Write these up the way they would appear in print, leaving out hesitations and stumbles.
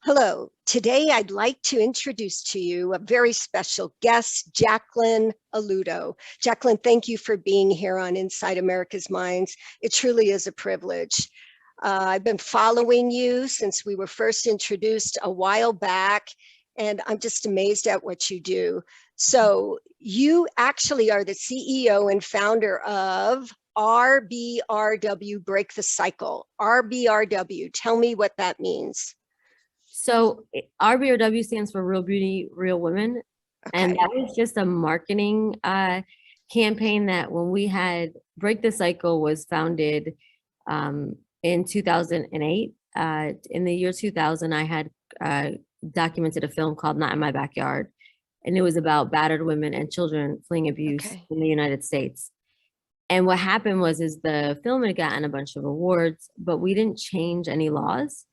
Hello. Today, I'd like to introduce to you a very special guest, Jacqueline Aluotto. Jacqueline, thank you for being here on Inside America's Minds. It truly is a privilege. I've been following you since we were first introduced a while back, and I'm just amazed at what you do. So you actually are the CEO and founder of RBRW, Break the Cycle. RBRW, tell me what that means. So RBRW stands for Real Beauty, Real Women. Okay. And that was just a marketing campaign that when we had Break the Cycle was founded in 2008. In the year 2000, I had documented a film called Not in My Backyard. And it was about battered women and children fleeing abuse in the United States. And what happened was the film had gotten a bunch of awards, but we didn't change any laws.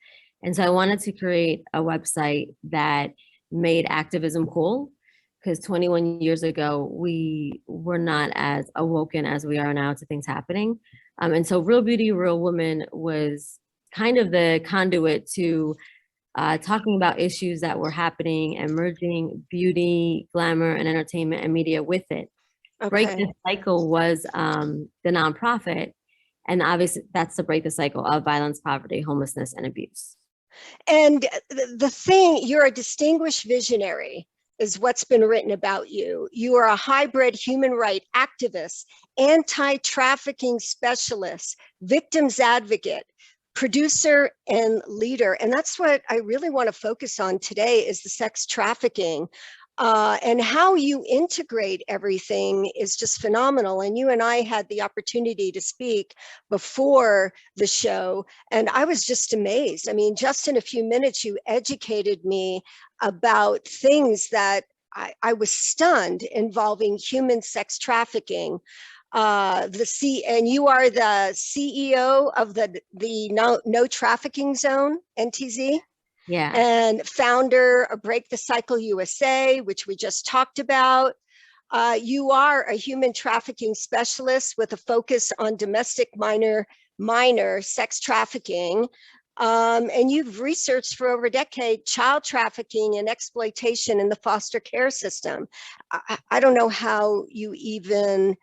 And so I wanted to create a website that made activism cool, because 21 years ago, we were not as awoken as we are now to things happening. And so Real Beauty, Real Woman was kind of the conduit to talking about issues that were happening and merging beauty, glamour, and entertainment and media with it. Okay. Break the Cycle was the nonprofit. And obviously that's to break the cycle of violence, poverty, homelessness, and abuse. And the thing, you're a distinguished visionary, is what's been written about you. You are a hybrid human rights activist, anti-trafficking specialist, victims advocate, producer, and leader. And that's what I really want to focus on today, is the sex trafficking. And how you integrate everything is just phenomenal. And you and I had the opportunity to speak before the show, and I was just amazed. I mean, just in a few minutes, you educated me about things that I was stunned involving human sex trafficking. And you are the CEO of the No Trafficking Zone, NTZ. Yeah. And founder of Break the Cycle USA, which we just talked about. You are a human trafficking specialist with a focus on domestic minor sex trafficking. And you've researched for over a decade child trafficking and exploitation in the foster care system. I don't know how you even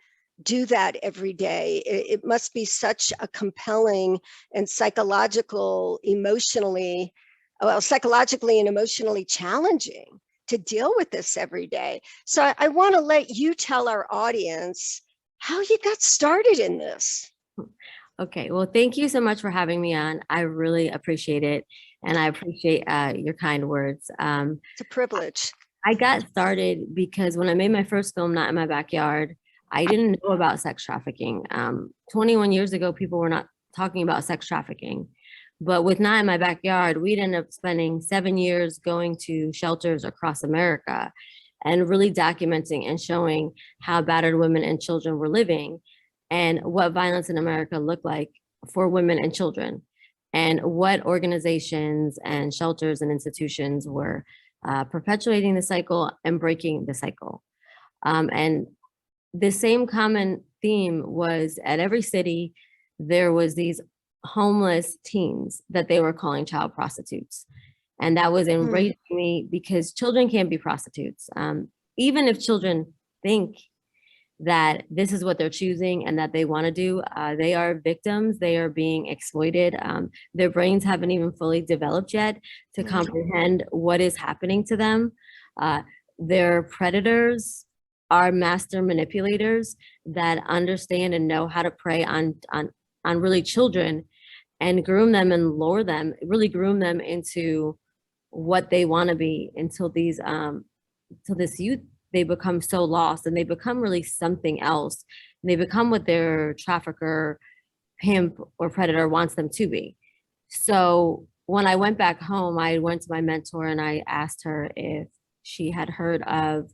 do that every day. It must be such a compelling and psychologically and emotionally challenging to deal with this every day. So I want to let you tell our audience how you got started in this. Okay, well, thank you so much for having me on. I really appreciate it. And I appreciate your kind words. It's a privilege. I got started because when I made my first film, Not in My Backyard, I didn't know about sex trafficking. 21 years ago, people were not talking about sex trafficking. But with Not in My Backyard, we'd end up spending 7 years going to shelters across America and really documenting and showing how battered women and children were living and what violence in America looked like for women and children, and what organizations and shelters and institutions were perpetuating the cycle and breaking the cycle. And the same common theme was at every city, there was these homeless teens that they were calling child prostitutes. And that was enraging me, because children can't be prostitutes. Even if children think that this is what they're choosing and that they want to do, they are victims. They are being exploited. Their brains haven't even fully developed yet to comprehend what is happening to them. Their predators are master manipulators that understand and know how to prey on really children and groom them and lure them, really groom them into what they want to be, until this youth, they become so lost and they become really something else. And they become what their trafficker, pimp, or predator wants them to be. So when I went back home, I went to my mentor and I asked her if she had heard of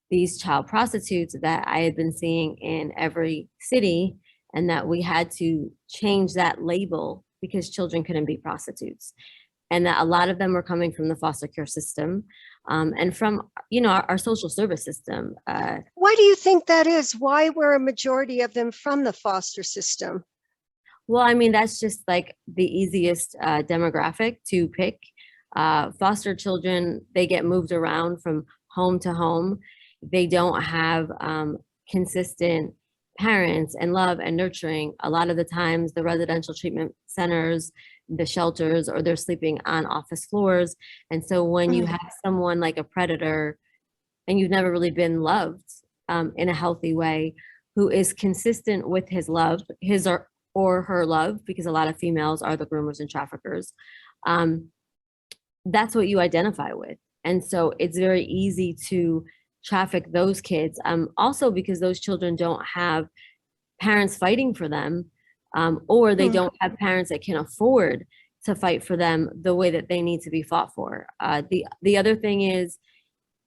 these child prostitutes that I had been seeing in every city, and that we had to change that label because children couldn't be prostitutes. And that a lot of them were coming from the foster care system and from, our social service system. Why do you think that is? Why were a majority of them from the foster system? Well, I mean, that's just like the easiest demographic to pick. Foster children, they get moved around from home to home. They don't have consistent parents and love and nurturing. A lot of the times, the residential treatment centers, the shelters, or they're sleeping on office floors. And so when you have someone like a predator and you've never really been loved in a healthy way, who is consistent with his love, his or her love, because a lot of females are the groomers and traffickers, that's what you identify with. And so it's very easy to traffic those kids. Also because those children don't have parents fighting for them, or they don't have parents that can afford to fight for them the way that they need to be fought for. The other thing is,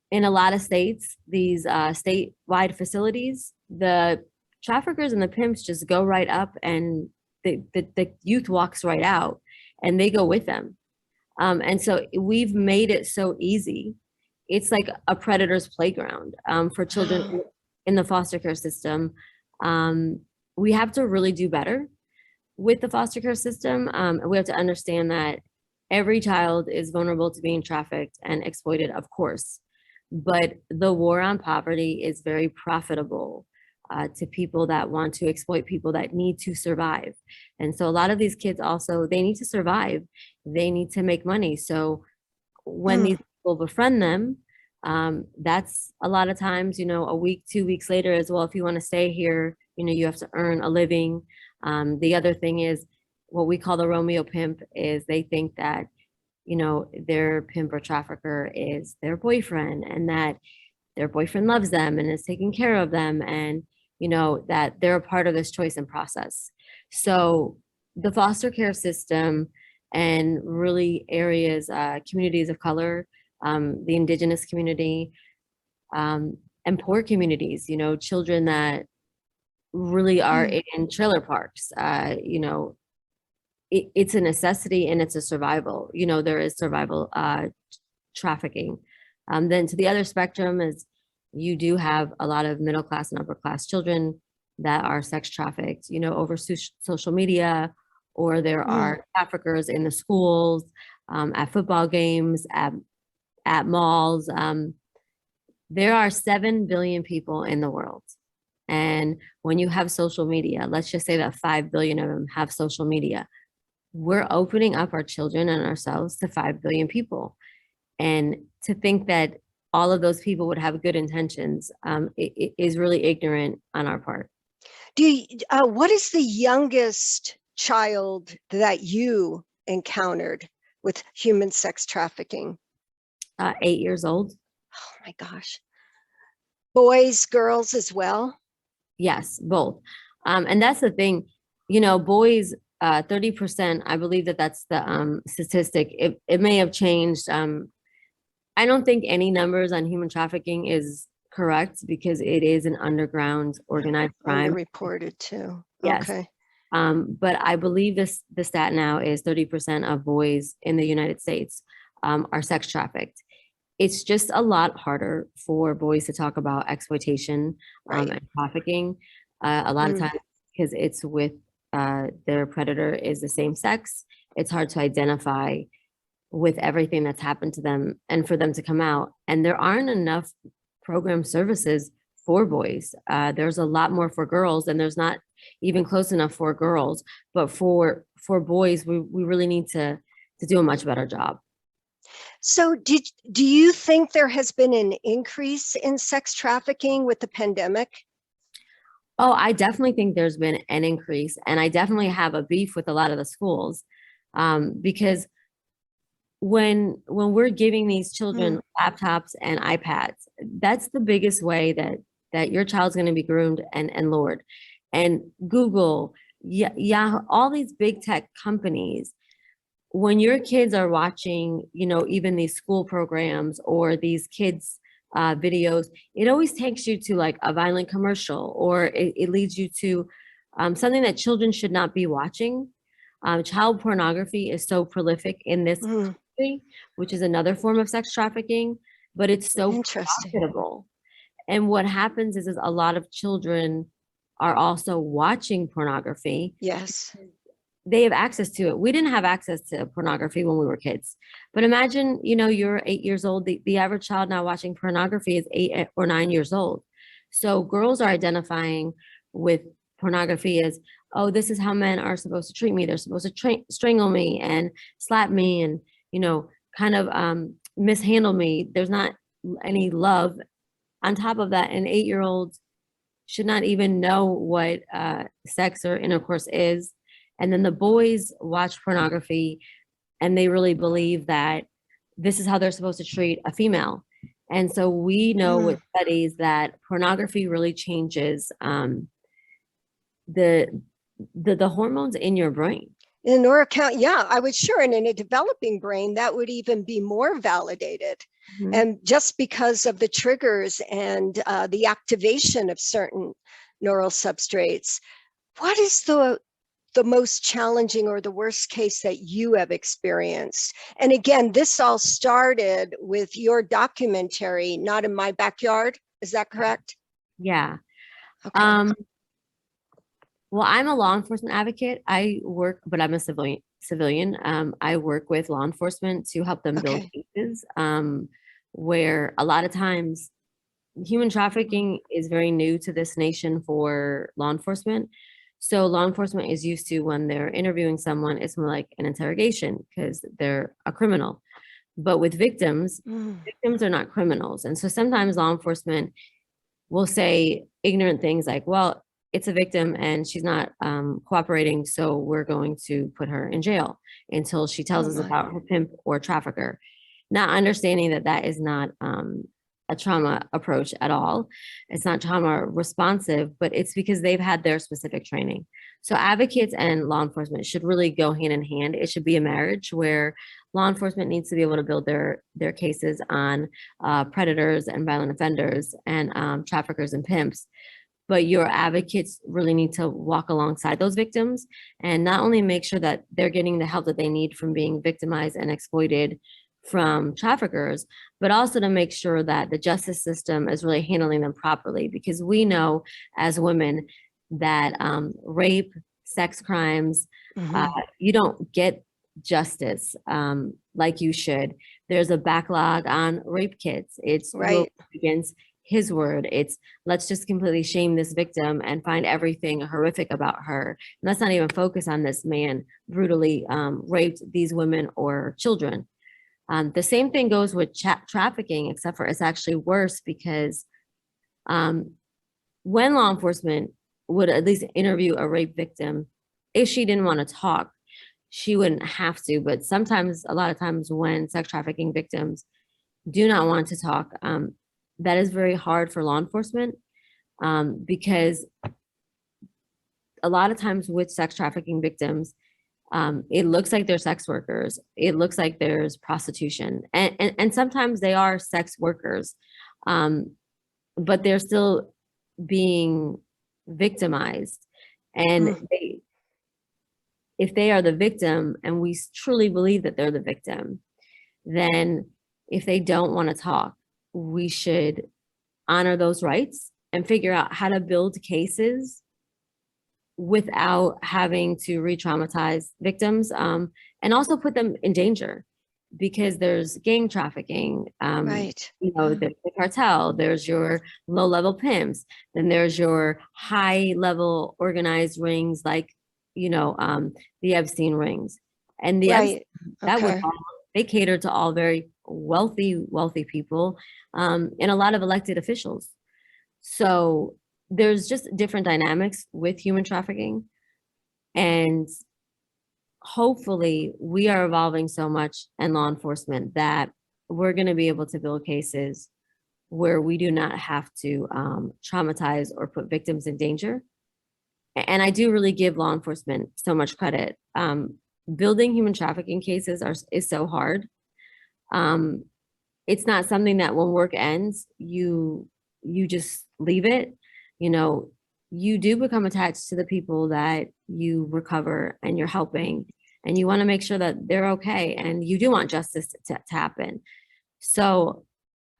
in a lot of states, these statewide facilities, the traffickers and the pimps just go right up, and the youth walks right out, and they go with them. And so we've made it so easy. It's like a predator's playground for children in the foster care system. We have to really do better with the foster care system. We have to understand that every child is vulnerable to being trafficked and exploited, of course. But the war on poverty is very profitable to people that want to exploit people that need to survive. And so a lot of these kids also, they need to survive. They need to make money. So when these people befriend them, that's a lot of times, a week, 2 weeks later as well. If you want to stay here, you have to earn a living. The other thing is what we call the Romeo pimp is they think that their pimp or trafficker is their boyfriend, and that their boyfriend loves them and is taking care of them, and that they're a part of this choice and process. So the foster care system and really areas, communities of color, the indigenous community, and poor communities, children that really are in trailer parks, it's a necessity and it's a survival. There is survival trafficking. Then to the other spectrum is you do have a lot of middle class and upper class children that are sex trafficked, over social media, or there are traffickers in the schools, at football games, at malls. There are 7 billion people in the world. And when you have social media, let's just say that 5 billion of them have social media. We're opening up our children and ourselves to 5 billion people. And to think that all of those people would have good intentions it is really ignorant on our part. What is the youngest child that you encountered with human sex trafficking? 8 years old. Oh my gosh. Boys, girls as well? Yes, both. And that's the thing, boys, 30%, I believe that's the statistic. It may have changed. I don't think any numbers on human trafficking is correct because it is an underground organized crime. Reported too. Yes. Okay. But I believe the stat now is 30% of boys in the United States are sex trafficked. It's just a lot harder for boys to talk about exploitation and trafficking. A lot of times because it's with their predator is the same sex. It's hard to identify with everything that's happened to them and for them to come out. And there aren't enough program services for boys. There's a lot more for girls, and there's not even close enough for girls. But for boys, we really need to do a much better job. So do you think there has been an increase in sex trafficking with the pandemic? Oh, I definitely think there's been an increase, and I definitely have a beef with a lot of the schools because when we're giving these children laptops and iPads, that's the biggest way that your child's going to be groomed and lured. And Google, Yahoo, all these big tech companies, when your kids are watching, even these school programs or these kids videos, it always takes you to like a violent commercial, or it leads you to something that children should not be watching. Child pornography is so prolific in this country, which is another form of sex trafficking, but it's so profitable. And what happens is a lot of children are also watching pornography. Yes. they have access to it. We didn't have access to pornography when we were kids. But imagine, you know, you're 8 years old. The average child now watching pornography is 8 or 9 years old. So girls are identifying with pornography as, oh, this is how men are supposed to treat me. They're supposed to strangle me and slap me and, you know, kind of mishandle me. There's not any love. On top of that, an 8-year-old should not even know what sex or intercourse is. And then the boys watch pornography and they really believe that this is how they're supposed to treat a female. And so we know with studies that pornography really changes the hormones in your brain. In neurochemistry, yeah, I would sure. And in a developing brain, that would even be more validated. Mm-hmm. And just because of the triggers and the activation of certain neural substrates, what is the most challenging or the worst case that you have experienced? And again, this all started with your documentary, Not in My Backyard. Is that correct? Yeah. Okay. Well, I'm a law enforcement advocate. I work, but I'm a civilian. I work with law enforcement to help them build cases where a lot of times human trafficking is very new to this nation for law enforcement. So law enforcement is used to, when they're interviewing someone, it's more like an interrogation because they're a criminal. But with victims, victims are not criminals. And so sometimes law enforcement will say ignorant things like, well, it's a victim and she's not cooperating, so we're going to put her in jail until she tells us about her pimp or trafficker, not understanding that that is not a trauma approach at all. It's not trauma responsive, but it's because they've had their specific training. So advocates and law enforcement should really go hand in hand. It should be a marriage where law enforcement needs to be able to build their cases on predators and violent offenders and traffickers and pimps. But your advocates really need to walk alongside those victims and not only make sure that they're getting the help that they need from being victimized and exploited from traffickers, but also to make sure that the justice system is really handling them properly. Because we know as women that rape, sex crimes, you don't get justice like you should. There's a backlog on rape kits. It's right against his word. It's let's just completely shame this victim and find everything horrific about her. And let's not even focus on this man brutally raped these women or children. The same thing goes with trafficking, except for it's actually worse because when law enforcement would at least interview a rape victim, if she didn't want to talk, she wouldn't have to. But sometimes, a lot of times when sex trafficking victims do not want to talk, that is very hard for law enforcement because a lot of times with sex trafficking victims, it looks like they're sex workers. It looks like there's prostitution. And sometimes they are sex workers, but they're still being victimized. And if they are the victim, and we truly believe that they're the victim, then if they don't want to talk, we should honor those rights and figure out how to build cases without having to re-traumatize victims and also put them in danger, because there's gang trafficking, you know, there's the cartel, there's your low-level pimps, then there's your high-level organized rings like, you know, the Epstein rings. And the Epstein, that would they cater to all very wealthy people and a lot of elected officials. So there's just different dynamics with human trafficking. And hopefully we are evolving so much in law enforcement that we're going to be able to build cases where we do not have to traumatize or put victims in danger. And I do really give law enforcement so much credit. Building human trafficking cases is so hard. It's not something that when work ends, you just leave it. You know, you do become attached to the people that you recover and you're helping, and you want to make sure that they're okay, and you do want justice to happen. So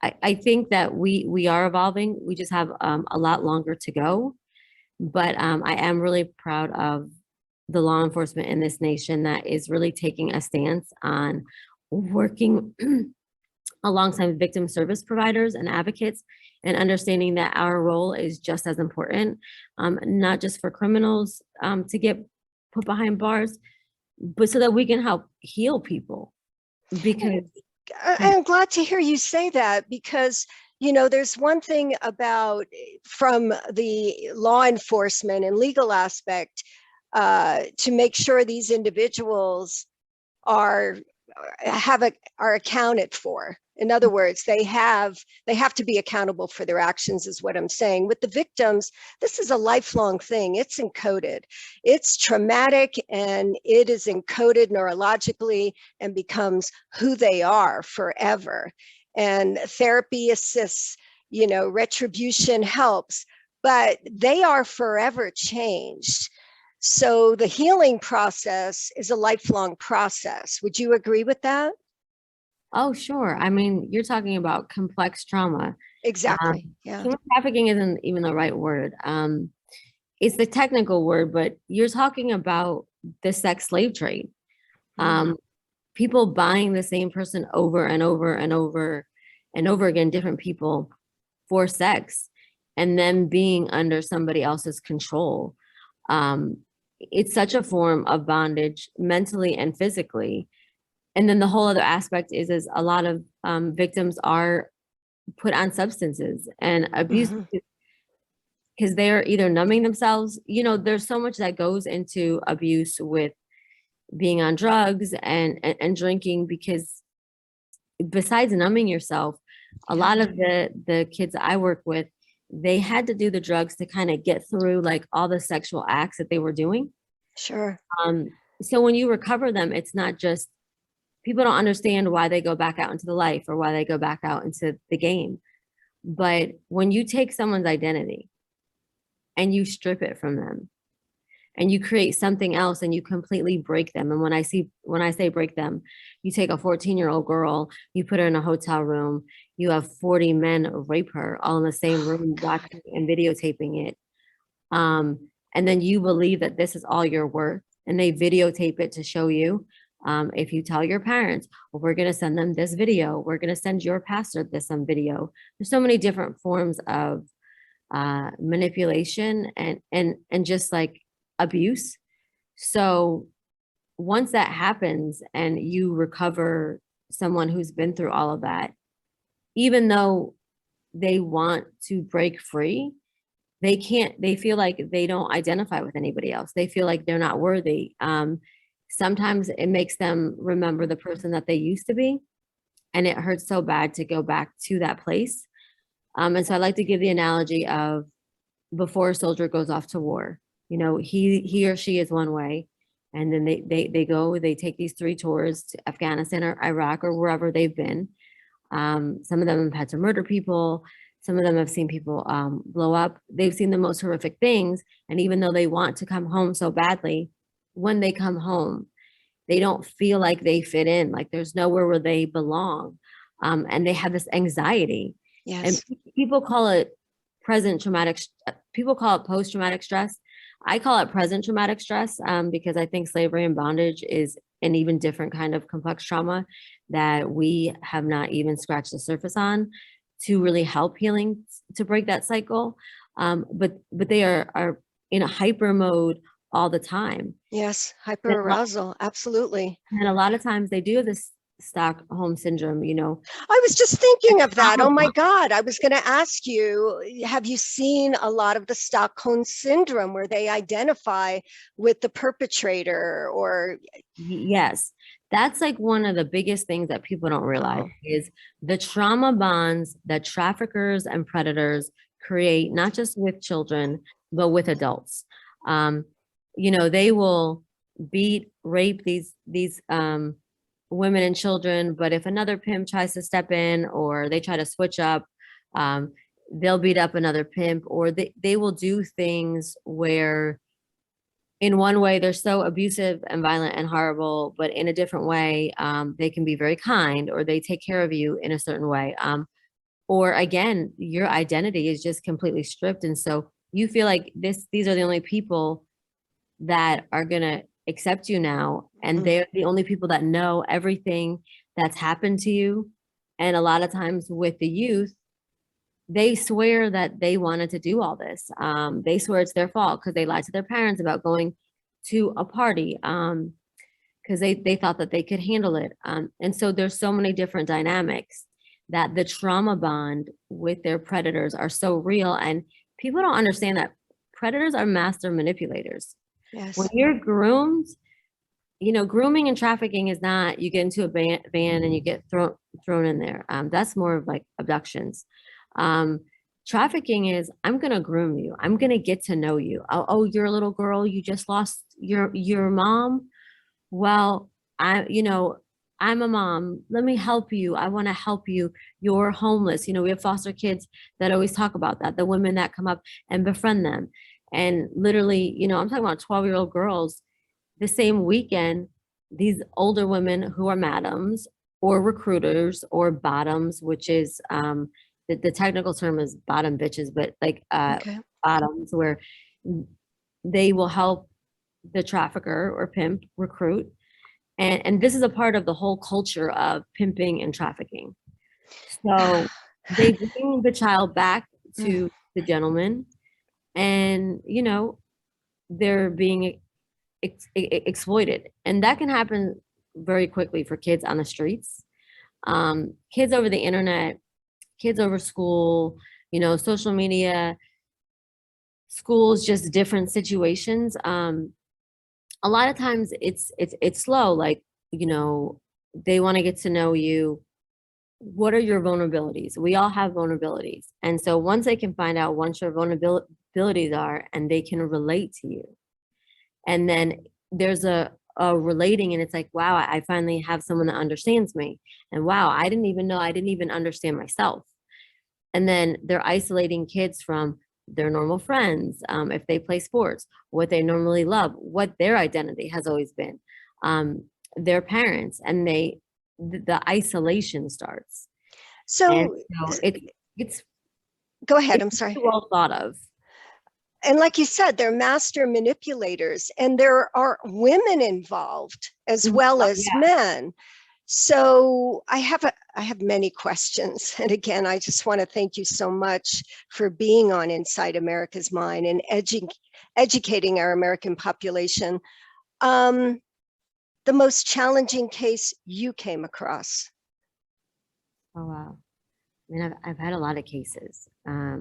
I think that we are evolving. We just have a lot longer to go, but I am really proud of the law enforcement in this nation that is really taking a stance on working alongside victim service providers and advocates, and understanding that our role is just as important, not just for criminals to get put behind bars, but so that we can help heal people. Because I'm glad to hear you say that, because there's one thing about, from the law enforcement and legal aspect, to make sure these individuals are accounted for. In other words, they have to be accountable for their actions, is what I'm saying. With the victims, this is a lifelong thing. It's encoded. It's traumatic, and it is encoded neurologically and becomes who they are forever. And therapy assists, retribution helps, but they are forever changed. So the healing process is a lifelong process. Would you agree with that? oh, sure. I mean, you're talking about complex trauma. Exactly. Yeah. Human trafficking isn't even the right word. It's the technical word, but you're talking about the sex slave trade. People buying the same person over and over and over and over again, different people, for sex, and then being under somebody else's control. It's such a form of bondage, mentally and physically. And then the whole other aspect is a lot of victims are put on substances and abuse, because they're either numbing themselves. There's so much that goes into abuse with being on drugs and drinking, because besides numbing yourself, a lot of the kids I work with, they had to do the drugs to kind of get through like all the sexual acts that they were doing. Sure. So when you recover them, it's not just, people don't understand why they go back out into the life or why they go back out into the game. But when you take someone's identity and you strip it from them and you create something else and you completely break them. And when I say break them, you take a 14-year-old girl, you put her in a hotel room, you have 40 men rape her all in the same room, watching and videotaping it. And then you believe that this is all you're worth, and they videotape it to show you. If you tell your parents, well, we're going to send them this video, we're going to send your pastor this video. There's so many different forms of manipulation and just like abuse. So once that happens and you recover someone who's been through all of that, even though they want to break free, they can't. They feel like they don't identify with anybody else. They feel like they're not worthy. Sometimes it makes them remember the person that they used to be, and it hurts so bad to go back to that place. And so I like to give the analogy of, before a soldier goes off to war, he or she is one way, and then they take these 3 tours to Afghanistan or Iraq or wherever they've been. Some of them have had to murder people. Some of them have seen people blow up. They've seen the most horrific things. And even though they want to come home so badly, when they come home, they don't feel like they fit in, like there's nowhere where they belong. And they have this anxiety. Yes. And people call it people call it post-traumatic stress. I call it present traumatic stress, because I think slavery and bondage is an even different kind of complex trauma that we have not even scratched the surface on to really help healing to break that cycle. But they are in a hyper mode all the time. Yes, hyperarousal, absolutely. And a lot of times they do have this Stockholm syndrome, I was just thinking of that. Oh my God. I was going to ask you, have you seen a lot of the Stockholm syndrome where they identify with the perpetrator? Or Yes, that's like one of the biggest things that people don't realize is the trauma bonds that traffickers and predators create, not just with children, but with adults. They will beat, rape these women and children, but if another pimp tries to step in or they try to switch up, they'll beat up another pimp, or they will do things where in one way they're so abusive and violent and horrible, but in a different way, they can be very kind, or they take care of you in a certain way. Or again, your identity is just completely stripped. And so you feel like these are the only people that are going to accept you now. And they're the only people that know everything that's happened to you. And a lot of times with the youth, they swear that they wanted to do all this. They swear it's their fault because they lied to their parents about going to a party because they thought that they could handle it. And so there's so many different dynamics that the trauma bond with their predators are so real. And people don't understand that predators are master manipulators. Yes. When you're groomed, you know, grooming and trafficking is not you get into a van and you get thrown in there. That's more of like abductions. Trafficking is I'm gonna groom you. I'm gonna get to know you. Oh, you're a little girl. You just lost your mom. Well, I'm a mom. Let me help you. I want to help you. You're homeless. You know, we have foster kids that always talk about that. The women that come up and befriend them. And literally, you know, I'm talking about 12-year-old girls. The same weekend, these older women who are madams or recruiters or bottoms, which is the technical term is bottom bitches, but like bottoms, where they will help the trafficker or pimp recruit. And this is a part of the whole culture of pimping and trafficking. So they bring the child back to the gentleman, and, you know, they're being exploited. And that can happen very quickly for kids on the streets, kids over the internet, kids over school, you know, social media, schools, just different situations. A lot of times it's slow, like, you know, they want to get to know you. What are your vulnerabilities? We all have vulnerabilities. And so once they can find out what your vulnerabilities are and they can relate to you, and then there's a relating, and it's like, wow, I finally have someone that understands me. And wow, I didn't even understand myself. And then they're isolating kids from their normal friends, if they play sports, what they normally love, what their identity has always been, their parents, and the isolation starts. So it's go ahead. I'm sorry. Well thought of. And like you said, they're master manipulators, and there are women involved as well as men. So I have many questions. And again, I just want to thank you so much for being on Inside America's Mind and educating our American population. The most challenging case you came across? Oh, wow. I mean, I've had a lot of cases, a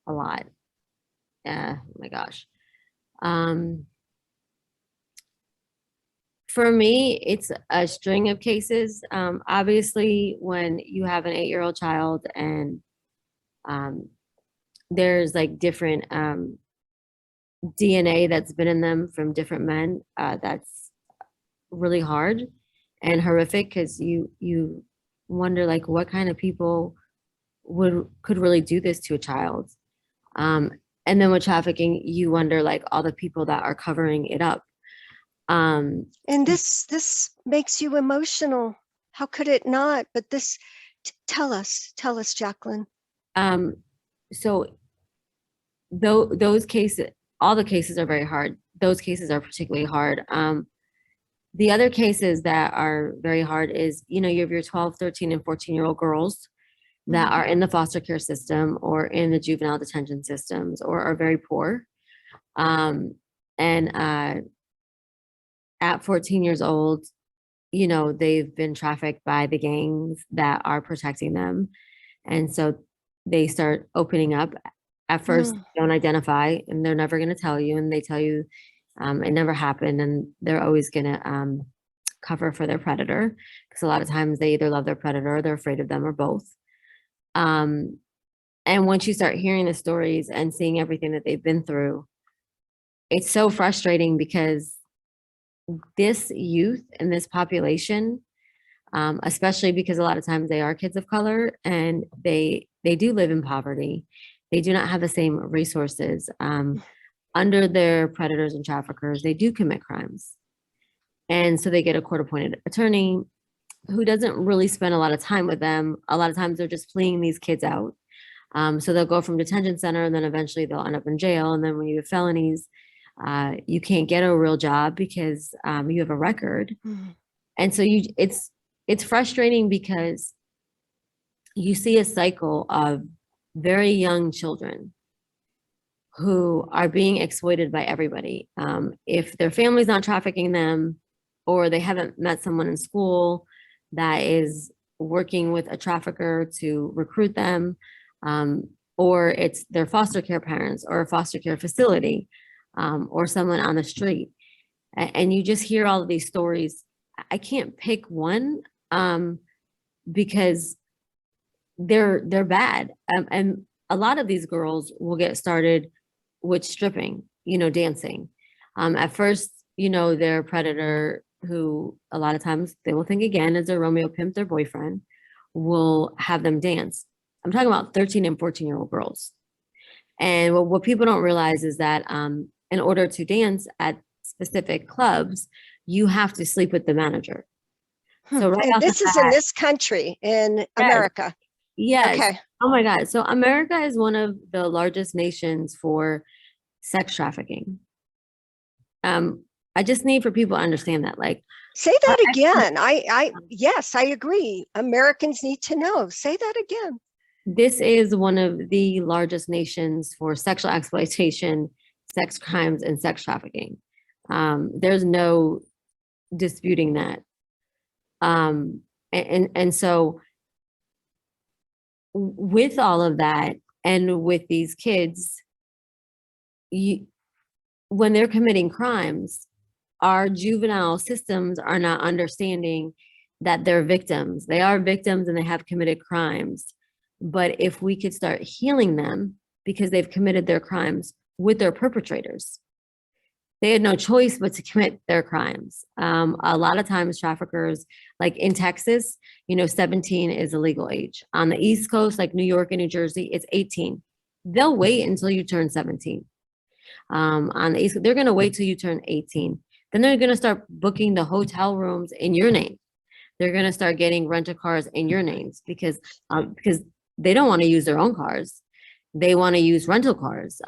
lot. Oh my gosh. For me, it's a string of cases. Obviously, when you have an 8-year-old child and there's like different DNA that's been in them from different men, that's really hard and horrific, because you wonder, like, what kind of people could really do this to a child. And then with trafficking, you wonder, like, all the people that are covering it up. And this makes you emotional. How could it not? But this, tell us, Jacqueline. So those cases, all the cases are very hard. Those cases are particularly hard. The other cases that are very hard is, you know, you have your 12, 13, and 14-year-old girls that are in the foster care system or in the juvenile detention systems or are very poor. At 14 years old, you know, they've been trafficked by the gangs that are protecting them. And so they start opening up. At first, they don't identify, and they're never going to tell you. And they tell you it never happened. And they're always going to cover for their predator, because a lot of times they either love their predator or they're afraid of them, or both. And once you start hearing the stories and seeing everything that they've been through, it's so frustrating, because this youth and this population, especially because a lot of times they are kids of color and they do live in poverty. They do not have the same resources. Under their predators and traffickers, they do commit crimes. And so they get a court-appointed attorney who doesn't really spend a lot of time with them. A lot of times they're just fleeing these kids out. So they'll go from detention center, and then eventually they'll end up in jail. And then when you have felonies, You can't get a real job because you have a record. Mhm. And so it's frustrating because you see a cycle of very young children who are being exploited by everybody. If their family's not trafficking them, or they haven't met someone in school that is working with a trafficker to recruit them, or it's their foster care parents or a foster care facility, or someone on the street. And you just hear all of these stories. I can't pick one because they're bad. And a lot of these girls will get started with stripping, dancing. At first, their predator, who a lot of times they will think again is a Romeo pimp, their boyfriend, will have them dance. I'm talking about 13 and 14-year-old girls. And what people don't realize is that in order to dance at specific clubs, you have to sleep with the manager. So right And off this the is in bat, this country, in yes, America. yes. Okay. Oh my God. So America is one of the largest nations for sex trafficking. I just need for people to understand that, like, Say that again. Yes, I agree. Americans need to know. Say that again. this is one of the largest nations for sexual exploitation, sex crimes, and sex trafficking. There's no disputing that. And so with all of that, and with these kids, when they're committing crimes, our juvenile systems are not understanding that they're victims. They are victims and they have committed crimes. But if we could start healing them because they've committed their crimes with their perpetrators, they had no choice but to commit their crimes. A lot of times traffickers, like in Texas, 17 is a legal age. On the East Coast, like New York and New Jersey, it's 18. They'll wait until you turn 17. On the East Coast, they're gonna wait till you turn 18. Then they're gonna start booking the hotel rooms in your name. They're gonna start getting rental cars in your names because they don't want to use their own cars. They want to use rental cars,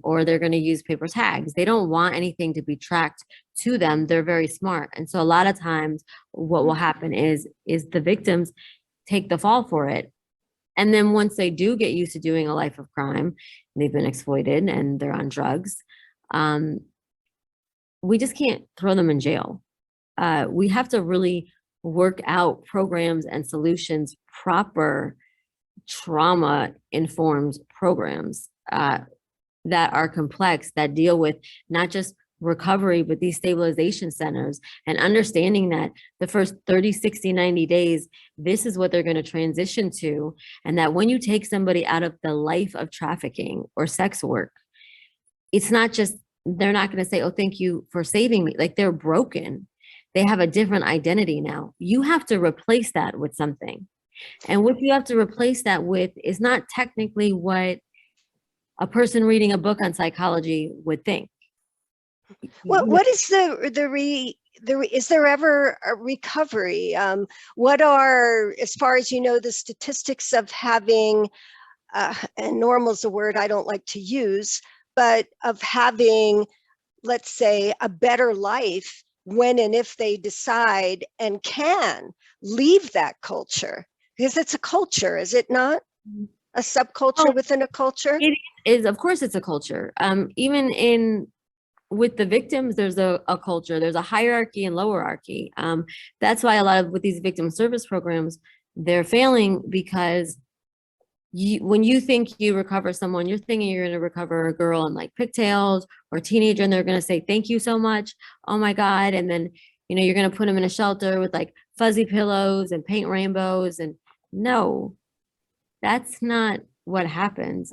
or they're going to use paper tags. They don't want anything to be tracked to them. They're very smart. And so a lot of times what will happen is the victims take the fall for it. And then once they do get used to doing a life of crime, they've been exploited and they're on drugs, we just can't throw them in jail. We have to really work out programs and solutions, proper trauma-informed programs that are complex, that deal with not just recovery, but these stabilization centers, and understanding that the first 30, 60, 90 days, this is what they're going to transition to. And that when you take somebody out of the life of trafficking or sex work, it's not just, they're not going to say, oh, thank you for saving me. Like, they're broken. They have a different identity now. You have to replace that with something. And what you have to replace that with is not technically what a person reading a book on psychology would think. What is is there ever a recovery? What are, as far as you know, the statistics of having, and normal is a word I don't like to use, but of having, let's say, a better life when and if they decide and can leave that culture? Because it's a culture, is it not? A subculture within a culture? It is, of course, it's a culture. Even with the victims, there's a culture, there's a hierarchy and lowerarchy. That's why a lot of with these victim service programs, they're failing, because when you think you recover someone, you're thinking you're going to recover a girl in like pigtails or a teenager, and they're going to say, thank you so much. Oh my God. And then, you're going to put them in a shelter with like fuzzy pillows and paint rainbows. And no, that's not what happens.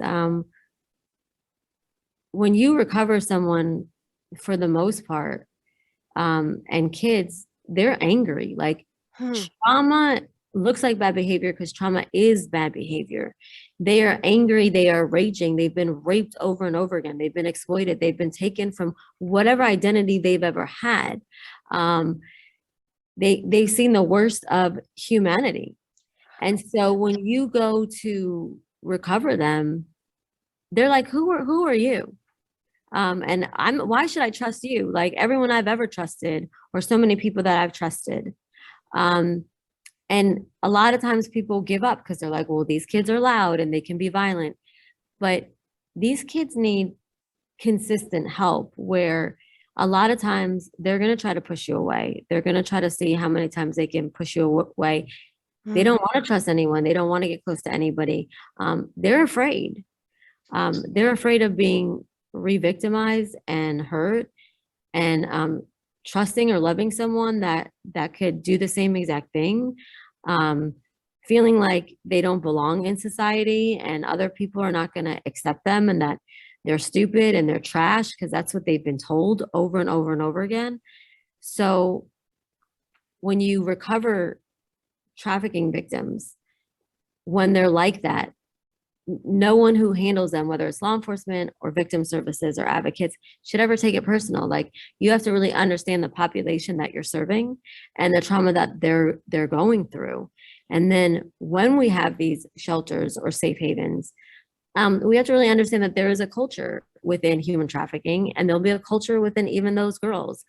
When you recover someone, for the most part, and kids, they're angry. Like, trauma looks like bad behavior because trauma is bad behavior. They are angry, they are raging, they've been raped over and over again, they've been exploited, they've been taken from whatever identity they've ever had. They've seen the worst of humanity. And so when you go to recover them, they're like, who are you? And why should I trust you? Like everyone I've ever trusted, or so many people that I've trusted. And a lot of times people give up because they're like, well, these kids are loud and they can be violent. But these kids need consistent help, where a lot of times they're going to try to push you away. They're going to try to see how many times they can push you away. They don't want to trust anyone. They don't want to get close to anybody. They're afraid. They're afraid of being re-victimized and hurt, and trusting or loving someone that could do the same exact thing, feeling like they don't belong in society and other people are not going to accept them, and that they're stupid and they're trash, because that's what they've been told over and over and over again. So when you recover trafficking victims, when they're like that, no one who handles them, whether it's law enforcement or victim services or advocates, should ever take it personal. Like, you have to really understand the population that you're serving and the trauma that they're going through. And then when we have these shelters or safe havens, we have to really understand that there is a culture within human trafficking, and there'll be a culture within even those girls,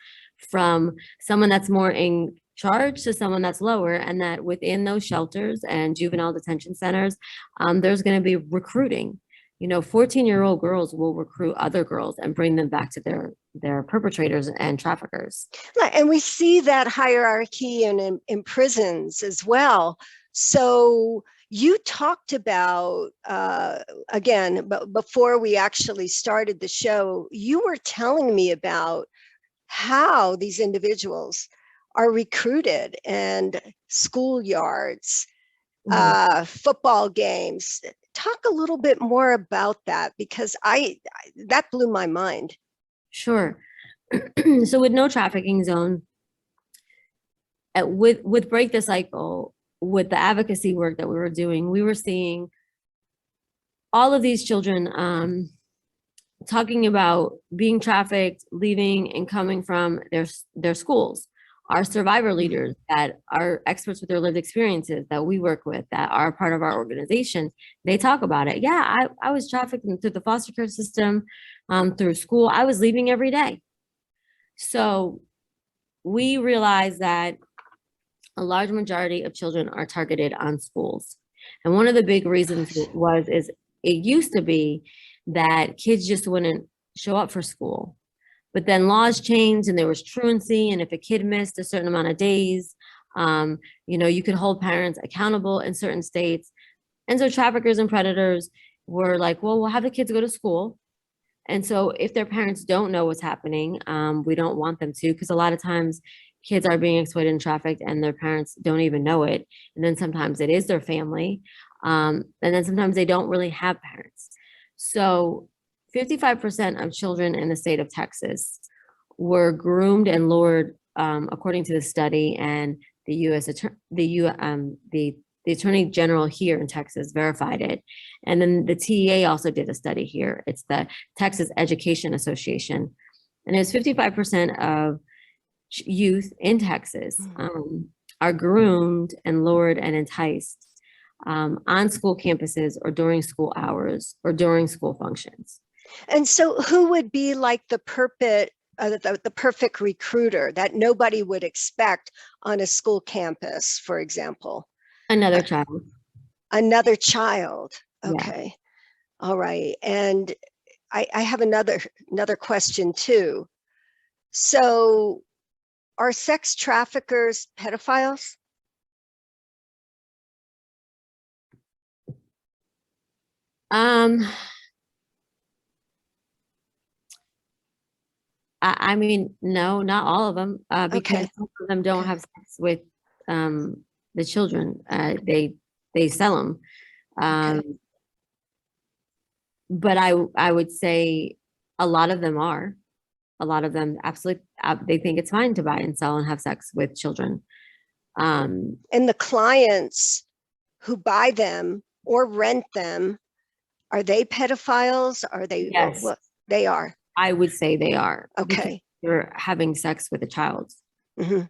from someone that's more in charge to someone that's lower, and that within those shelters and juvenile detention centers, there's going to be recruiting. 14-year-old girls will recruit other girls and bring them back to their perpetrators and traffickers. And we see that hierarchy in prisons as well. So you talked about, again, but before we actually started the show, you were telling me about how these individuals are recruited, and schoolyards, football games. Talk a little bit more about that, because that blew my mind. Sure. So with No Trafficking Zone, with Break the Cycle, with the advocacy work that we were doing, we were seeing all of these children talking about being trafficked, leaving and coming from their schools. Our survivor leaders that are experts with their lived experiences that we work with, that are part of our organization, they talk about it. Yeah, I was trafficked through the foster care system, through school. I was leaving every day. So we realized that a large majority of children are targeted on schools. And one of the big reasons is it used to be that kids just wouldn't show up for school. But then laws changed and there was truancy. And if a kid missed a certain amount of days, you could hold parents accountable in certain states. And so traffickers and predators were like, well, we'll have the kids go to school. And so if their parents don't know what's happening, we don't want them to, because a lot of times kids are being exploited and trafficked and their parents don't even know it. And then sometimes it is their family. And then sometimes they don't really have parents. So 55% of children in the state of Texas were groomed and lured, according to the study, and the Attorney General here in Texas verified it. And then the TEA also did a study here. It's the Texas Education Association. And it's 55% of youth in Texas are groomed and lured and enticed on school campuses or during school hours or during school functions. And so who would be like the perfect recruiter that nobody would expect on a school campus, for example? Another child. Another child. Okay. Yeah. All right. And I have another question too. So are sex traffickers pedophiles? I mean, no, not all of them, because some of them don't have sex with the children. They sell them. But I would say a lot of them are. A lot of them absolutely, they think it's fine to buy and sell and have sex with children. And the clients who buy them or rent them, are they pedophiles? Are they? Yes. They are. I would say they are. Okay. You're having sex with a child. Mm-hmm.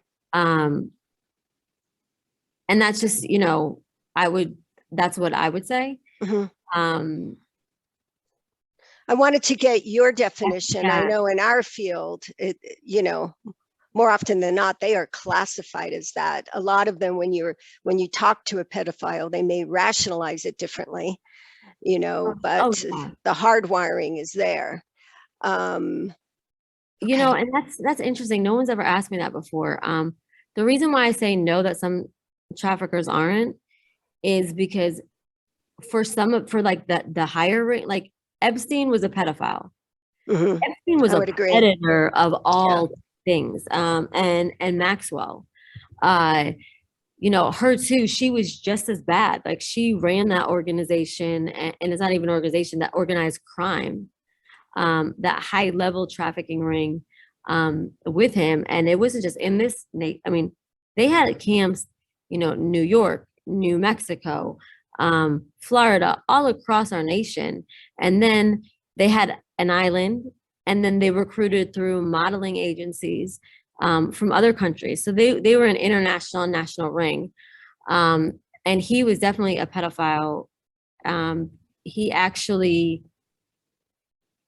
And that's just, that's what I would say. Mm-hmm. I wanted to get your definition. I Yeah. know in our field, you know, more often than not, they are classified as that. A lot of them, when you talk to a pedophile, they may rationalize it differently, you know, but Oh, yeah. the hardwiring is there. Um, You know, okay. and that's interesting. No one's ever asked me that before. The reason why I say no that some traffickers aren't is because for like the higher rate, like Epstein was a pedophile. Mhm. Epstein was I a would agree. predator of Yeah. all things. And Maxwell, uh, you know, her too, she was just as bad. Like she ran that organization, and it's not even an organization, that organized crime, that high level trafficking ring, with him. And it wasn't just in this, I mean, they had camps, you know, New York, New Mexico, Florida, all across our nation. And then they had an island, and then they recruited through modeling agencies, from other countries. So they were an international national ring. And he was definitely a pedophile. He actually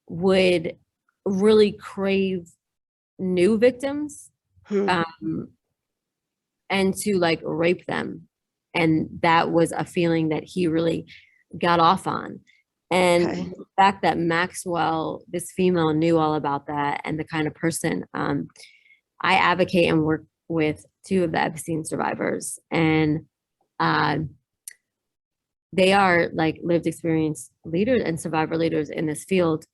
would really crave new victims, Hmm. um, and to like rape them. And that was a feeling that he really got off on. And Okay. the fact that Maxwell, this female, knew all about that and the kind of person, I advocate and work with two of the Epstein survivors. And uh, they are like lived experience leaders and survivor leaders in this field.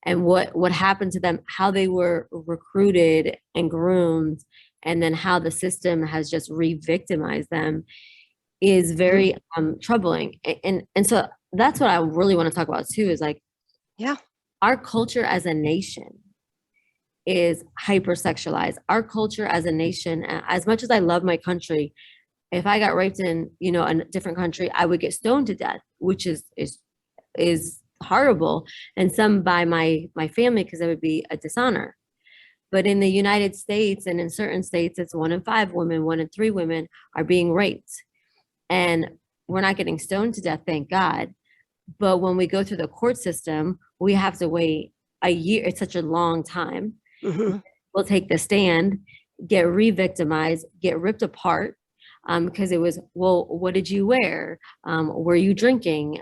And what happened to them, how they were recruited and groomed, and then how the system has just re-victimized them is Mhm. very troubling. And so that's what I really want to talk about too, is like Yeah. our culture as a nation is hypersexualized. Our culture as a nation, as much as I love my country, if I got raped in, you know, a different country, I would get stoned to death, which is horrible, and some by my family, because it would be a dishonor. But in the United States and in certain states, it's 1 in 5 women, 1 in 3 women are being raped. And we're not getting stoned to death, thank God. But when we go through the court system, we have to wait a year. It's such a long time. Hmm. We'll take the stand, get re-victimized, get ripped apart, because it was, well, what did you wear? Were you drinking?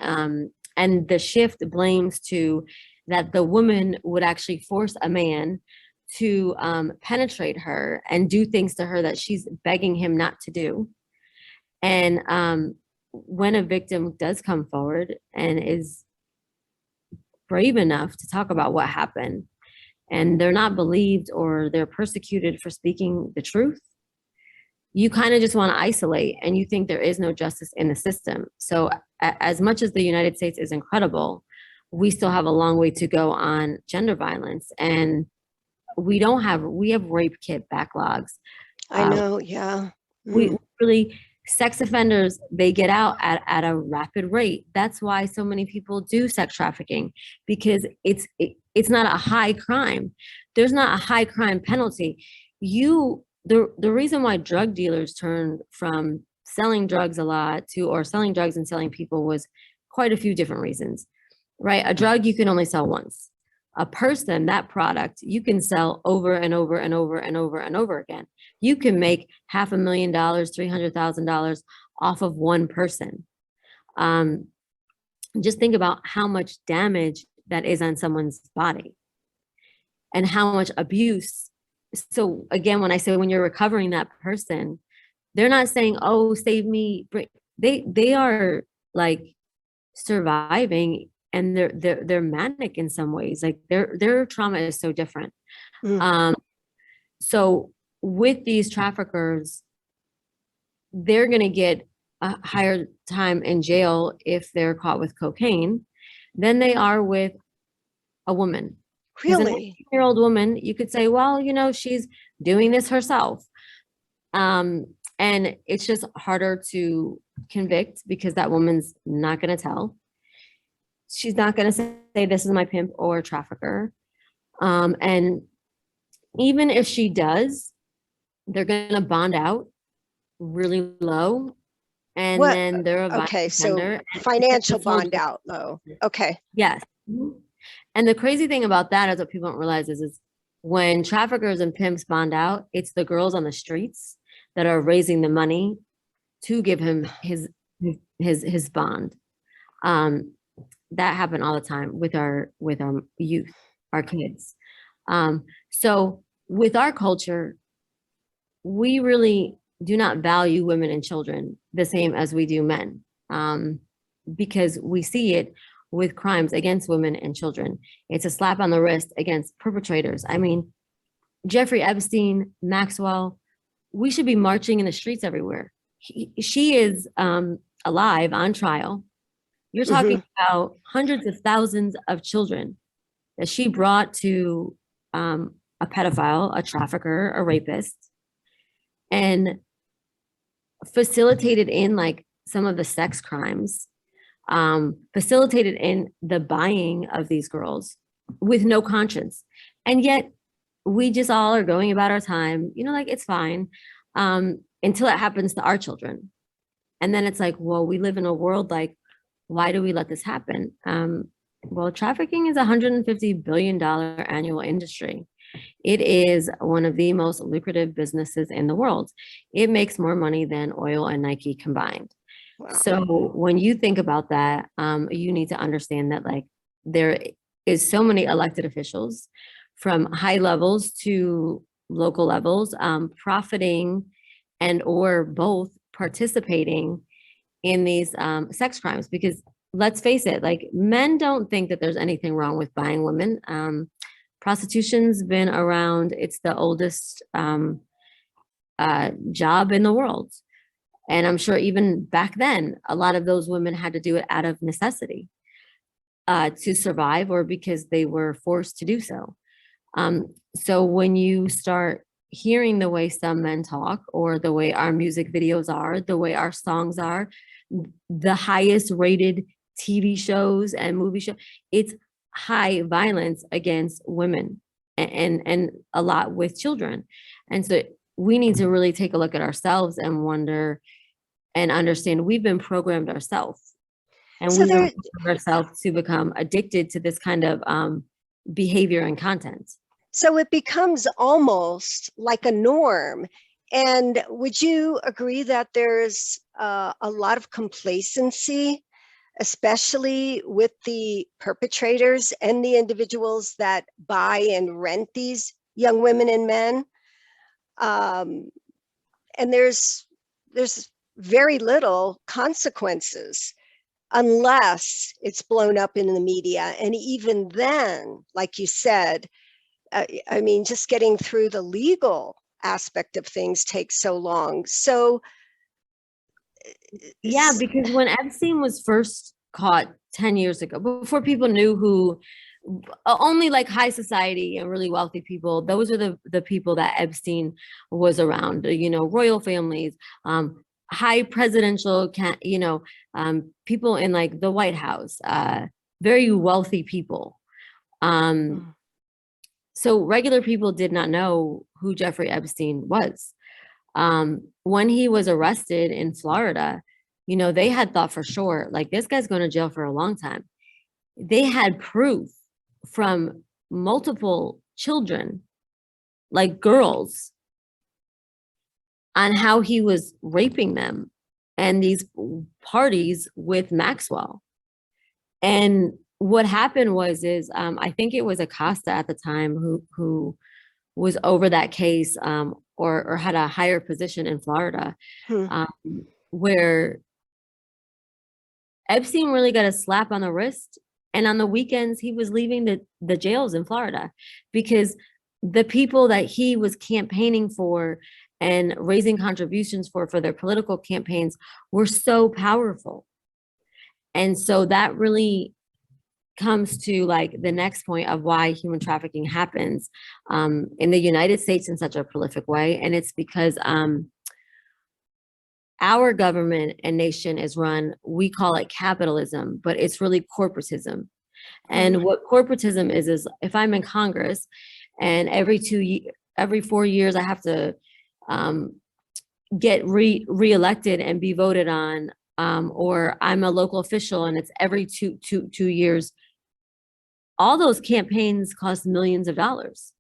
And the shift blames to that the woman would actually force a man to penetrate her and do things to her that she's begging him not to do. And when a victim does come forward and is brave enough to talk about what happened, and they're not believed or they're persecuted for speaking the truth, you kind of just want to isolate, and you think there is no justice in the system. So as much as the United States is incredible, we still have a long way to go on gender violence. And we have rape kit backlogs. I know. Yeah. We Mm. really, sex offenders, they get out at a rapid rate. That's why so many people do sex trafficking, because it's not a high crime. There's not a high crime penalty. The reason why drug dealers turned from selling drugs a lot to, or selling drugs and selling people, was quite a few different reasons, right? A drug you can only sell once. A person, that product, you can sell over and over and over and over and over again. You can make $500,000, $300,000 off of one person. Um, just think about how much damage that is on someone's body and how much abuse. So again, when I say when you're recovering that person, they're not saying, "Oh, save me." They are like surviving, and they're manic in some ways. Like their trauma is so different. Mm. Um, so with these traffickers, they're going to get a higher time in jail if they're caught with cocaine than they are with a woman. Because a Really? 19-year-old woman, you could say, well, you know, she's doing this herself. And it's just harder to convict because that woman's not going to tell. She's not going to say, this is my pimp or trafficker. And even if she does, they're going to bond out really low, and What? then they're a violent Okay. So offender. financial This whole, bond out low. Okay. yes. Mhm. And the crazy thing about that is what people don't realize is when traffickers and pimps bond out, it's the girls on the streets that are raising the money to give him his bond. That happened all the time with our youth, our kids. So with our culture, we really do not value women and children the same as we do men, because we see it with crimes against women and children. It's a slap on the wrist against perpetrators. I mean, Jeffrey Epstein, Maxwell, we should be marching in the streets everywhere. She is alive on trial. You're talking about hundreds of thousands of children that she brought to a pedophile, a trafficker, a rapist, and facilitated in like some of the sex crimes, facilitated in the buying of these girls with no conscience. And yet we just all are going about our time, you know, like it's fine, until it happens to our children. And then it's like, well, we live in a world like, why do we let this happen? Well, trafficking is a $150 billion annual industry. It is one of the most lucrative businesses in the world. It makes more money than oil and Nike combined. Wow. So when you think about that, you need to understand that like there is so many elected officials from high levels to local levels, profiting and or both participating in these sex crimes, because let's face it, like men don't think that there's anything wrong with buying women. Prostitution's been around. It's the oldest job in the world. And I'm sure even back then, a lot of those women had to do it out of necessity to survive or because they were forced to do so. So when you start hearing the way some men talk or the way our music videos are, the way our songs are, the highest rated TV shows and movie shows, it's high violence against women and a lot with children. And so we need to really take a look at ourselves and wonder and understand we've been programmed ourselves. And so we've been programmed ourselves to become addicted to this kind of behavior and content. So it becomes almost like a norm. And would you agree that there's a lot of complacency, especially with the perpetrators and the individuals that buy and rent these young women and men? And there's very little consequences unless it's blown up in the media. And even then, like you said, I mean, just getting through the legal aspect of things takes so long. So yeah, because when Epstein was first caught 10 years ago, before people knew who, only like high society and really wealthy people, those are the people that Epstein was around, you know, royal families, high presidential, people in like the White House, very wealthy people. So regular people did not know who Jeffrey Epstein was. When he was arrested in Florida, you know, they had thought for sure, like this guy's going to jail for a long time. They had proof from multiple children, like girls, on how he was raping them and these parties with Maxwell. And what happened was I think it was Acosta at the time who was over that case, or had a higher position in Florida, where Epstein really got a slap on the wrist. And on the weekends, he was leaving the jails in Florida because the people that he was campaigning for and raising contributions for their political campaigns were so powerful. And so that really comes to like the next point of why human trafficking happens in the United States in such a prolific way. And it's because our government and nation is run, we call it capitalism, but it's really corporatism. And what corporatism is if I'm in Congress and every 4 years I have to get reelected and be voted on, or I'm a local official and it's every two years, all those campaigns cost millions of dollars.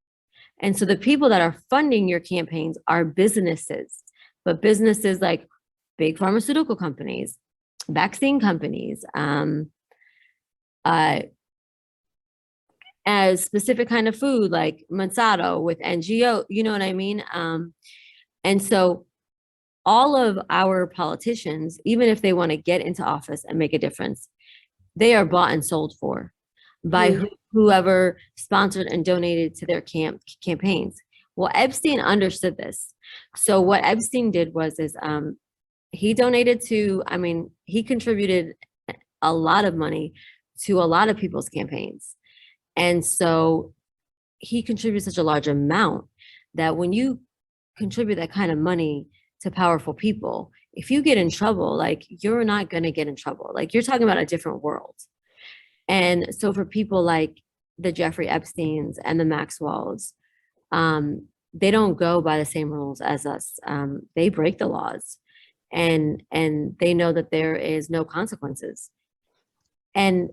And so the people that are funding your campaigns are businesses, but businesses like big pharmaceutical companies, vaccine companies, as specific kind of food like Monsanto with NGO, you know what I mean? And so all of our politicians, even if they want to get into office and make a difference, they are bought and sold for by whoever sponsored and donated to their campaigns. Well, Epstein understood this. So what Epstein did was he donated to, he contributed a lot of money to a lot of people's campaigns. And so he contributes such a large amount that when you contribute that kind of money to powerful people, if you get in trouble, like, you're not going to get in trouble. Like, you're talking about a different world. And so for people like the Jeffrey Epsteins and the Maxwells, they don't go by the same rules as us. They break the laws, and they know that there is no consequences. And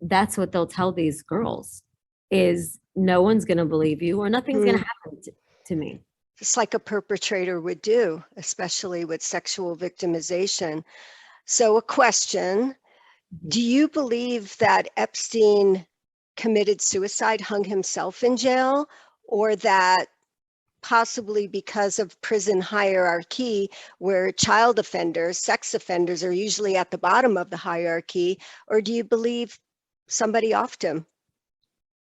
that's what they'll tell these girls is, no one's going to believe you, or nothing's going to happen to me. Just like a perpetrator would do, especially with sexual victimization. So a question, do you believe that Epstein committed suicide, hung himself in jail, or that possibly because of prison hierarchy, where child offenders, sex offenders are usually at the bottom of the hierarchy, or do you believe somebody offed him?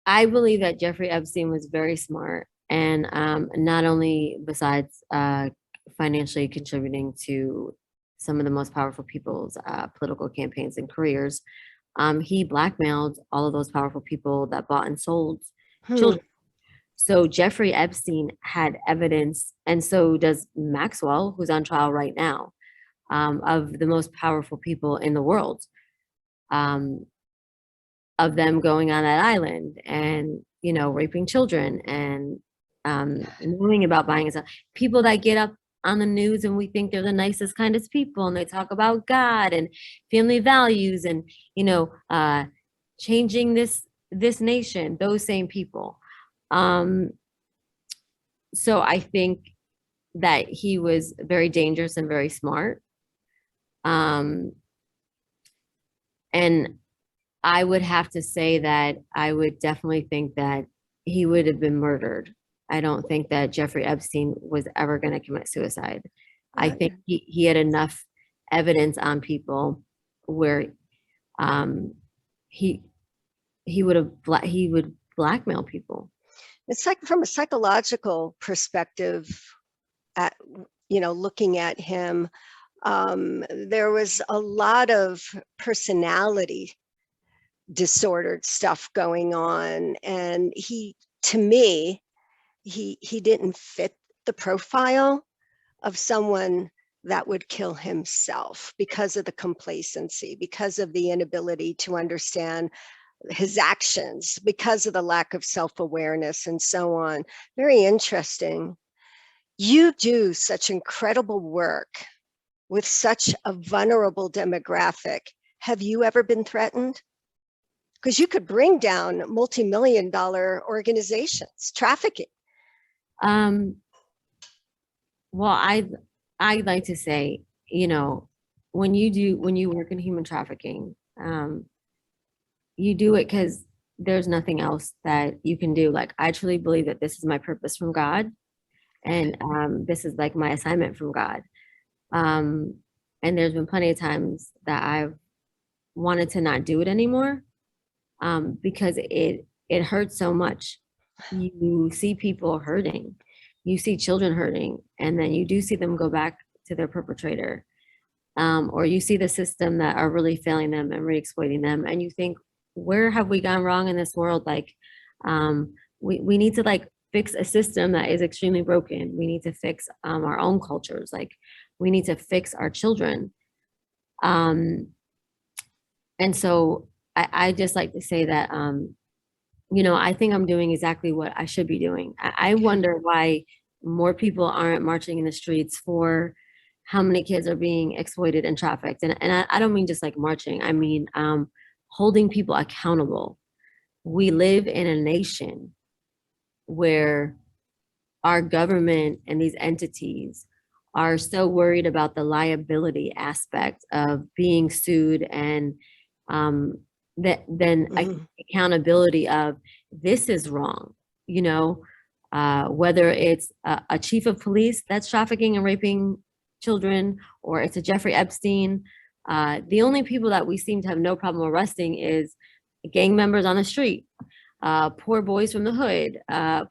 I believe that Jeffrey Epstein was very smart, and not only besides financially contributing to some of the most powerful people's political campaigns and careers, he blackmailed all of those powerful people that bought and sold children. So Jeffrey Epstein had evidence, and so does Maxwell, who's on trial right now, of the most powerful people in the world, of them going on that island and, raping children and knowing about buying and stuff. People that get up on the news and we think they're the nicest, kindest people, and they talk about God and family values and, changing this nation, those same people. So I think that he was very dangerous and very smart. And I would have to say that I would definitely think that he would have been murdered. I don't think that Jeffrey Epstein was ever going to commit suicide. Right. I think he had enough evidence on people where he would blackmail people. It's like, from a psychological perspective, looking at him, there was a lot of personality disordered stuff going on, and to me, he didn't fit the profile of someone that would kill himself because of the complacency, because of the inability to understand his actions, because of the lack of self-awareness and so on. Very interesting. You do such incredible work with such a vulnerable demographic. Have you ever been threatened? Because you could bring down multi-million-dollar organizations, trafficking. Well, I'd like to say, when you work in human trafficking, you do it because there's nothing else that you can do. Like, I truly believe that this is my purpose from God, and this is like my assignment from God. And there's been plenty of times that I've wanted to not do it anymore, because it hurts so much. You see people hurting, you see children hurting, and then you do see them go back to their perpetrator, or you see the system that are really failing them and re-exploiting them, and you think, where have we gone wrong in this world? Like, we need to fix a system that is extremely broken. We need to fix our own cultures. Like, we need to fix our children. And so I just like to say that, I think I'm doing exactly what I should be doing. I wonder why more people aren't marching in the streets for how many kids are being exploited and trafficked. And I don't mean just like marching. I mean, holding people accountable. we live in a nation where our government and these entities are so worried about the liability aspect of being sued, and then accountability of this is wrong, you know, whether it's a chief of police that's trafficking and raping children, or it's a Jeffrey Epstein. The only people that we seem to have no problem arresting is gang members on the street, poor boys from the hood,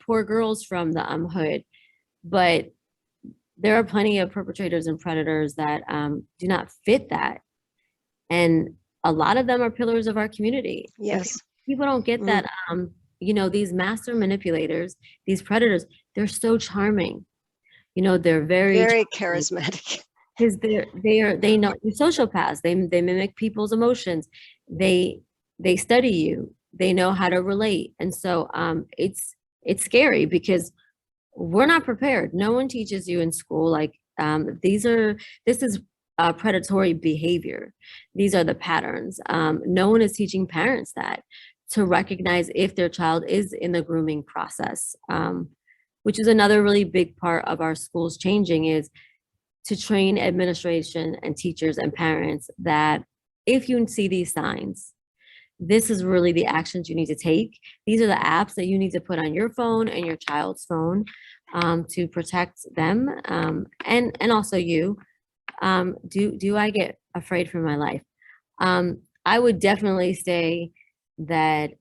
poor girls from the hood. But there are plenty of perpetrators and predators that do not fit that. And a lot of them are pillars of our community. Yes. People don't get that, you know, these master manipulators, these predators, they're so charming. You know, they're very charismatic. Because they know, they're sociopaths. They mimic people's emotions. They study you. They know how to relate. And so it's scary because we're not prepared. No one teaches you in school, like, this is predatory behavior. These are the patterns. No one is teaching parents that, to recognize if their child is in the grooming process, which is another really big part of our schools changing, is to train administration and teachers and parents that if you see these signs, this is really the actions you need to take. These are the apps that you need to put on your phone and your child's phone to protect them, and also you. Do I get afraid for my life? I would definitely say that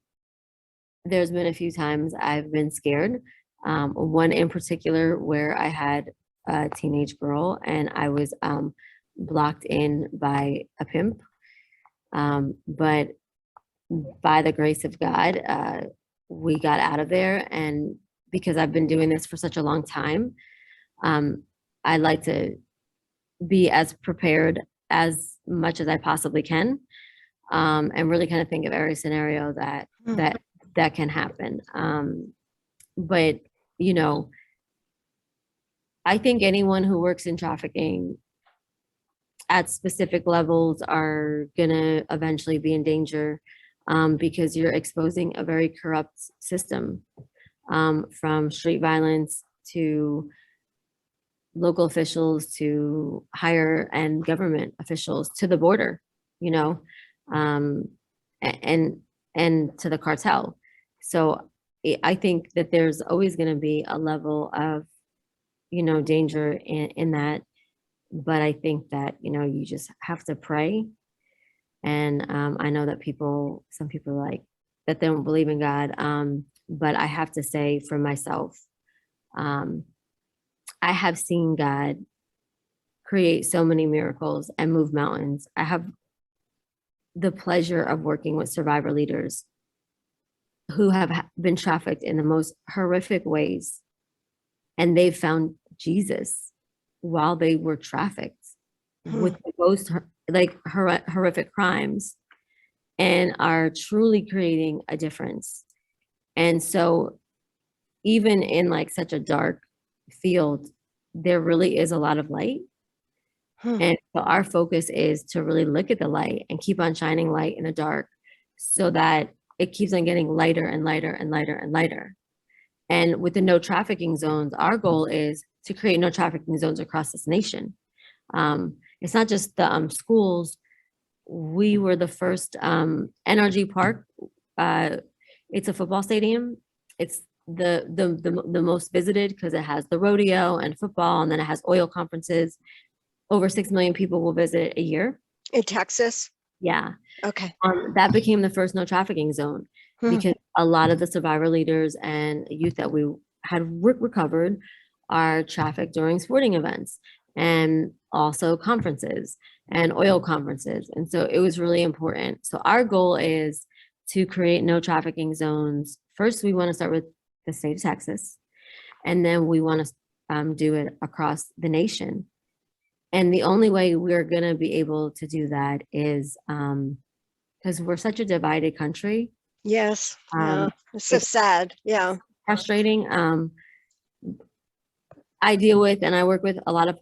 there's been a few times I've been scared. One in particular where I had a teenage girl and I was blocked in by a pimp. But by the grace of God, we got out of there. And because I've been doing this for such a long time, I like to be as prepared as much as I possibly can, and really kind of think of every scenario that can happen. But, you know, I think anyone who works in trafficking at specific levels are gonna eventually be in danger, because you're exposing a very corrupt system, from street violence to local officials to higher end government officials to the border, you know, and to the cartel. So I think that there's always going to be a level of, you know, danger in that. But I think that, you know, you just have to pray. And I know that some people like that they don't believe in God. But I have to say for myself, I have seen God create so many miracles and move mountains. I have the pleasure of working with survivor leaders who have been trafficked in the most horrific ways, and they've found Jesus while they were trafficked with the most horrific crimes, and are truly creating a difference. And so even in like such a dark field, there really is a lot of light. And so our focus is to really look at the light and keep on shining light in the dark, so that it keeps on getting lighter and lighter and lighter and lighter. And with the no trafficking zones, our goal is to create no trafficking zones across this nation. It's not just the schools. We were the first NRG Park. It's a football stadium. It's the most visited because it has the rodeo and football, and then it has oil conferences. Over 6 million people will visit a year. In Texas? Yeah. Okay. That became the first no trafficking zone because a lot of the survivor leaders and youth that we had recovered are trafficked during sporting events and also conferences and oil conferences. And so it was really important. So our goal is to create no trafficking zones. First, we want to start with the state of Texas, and then we want to do it across the nation. And the only way we're going to be able to do that is because we're such a divided country. Yes. Yeah. It's so sad. Yeah. Frustrating. I deal with and I work with a lot of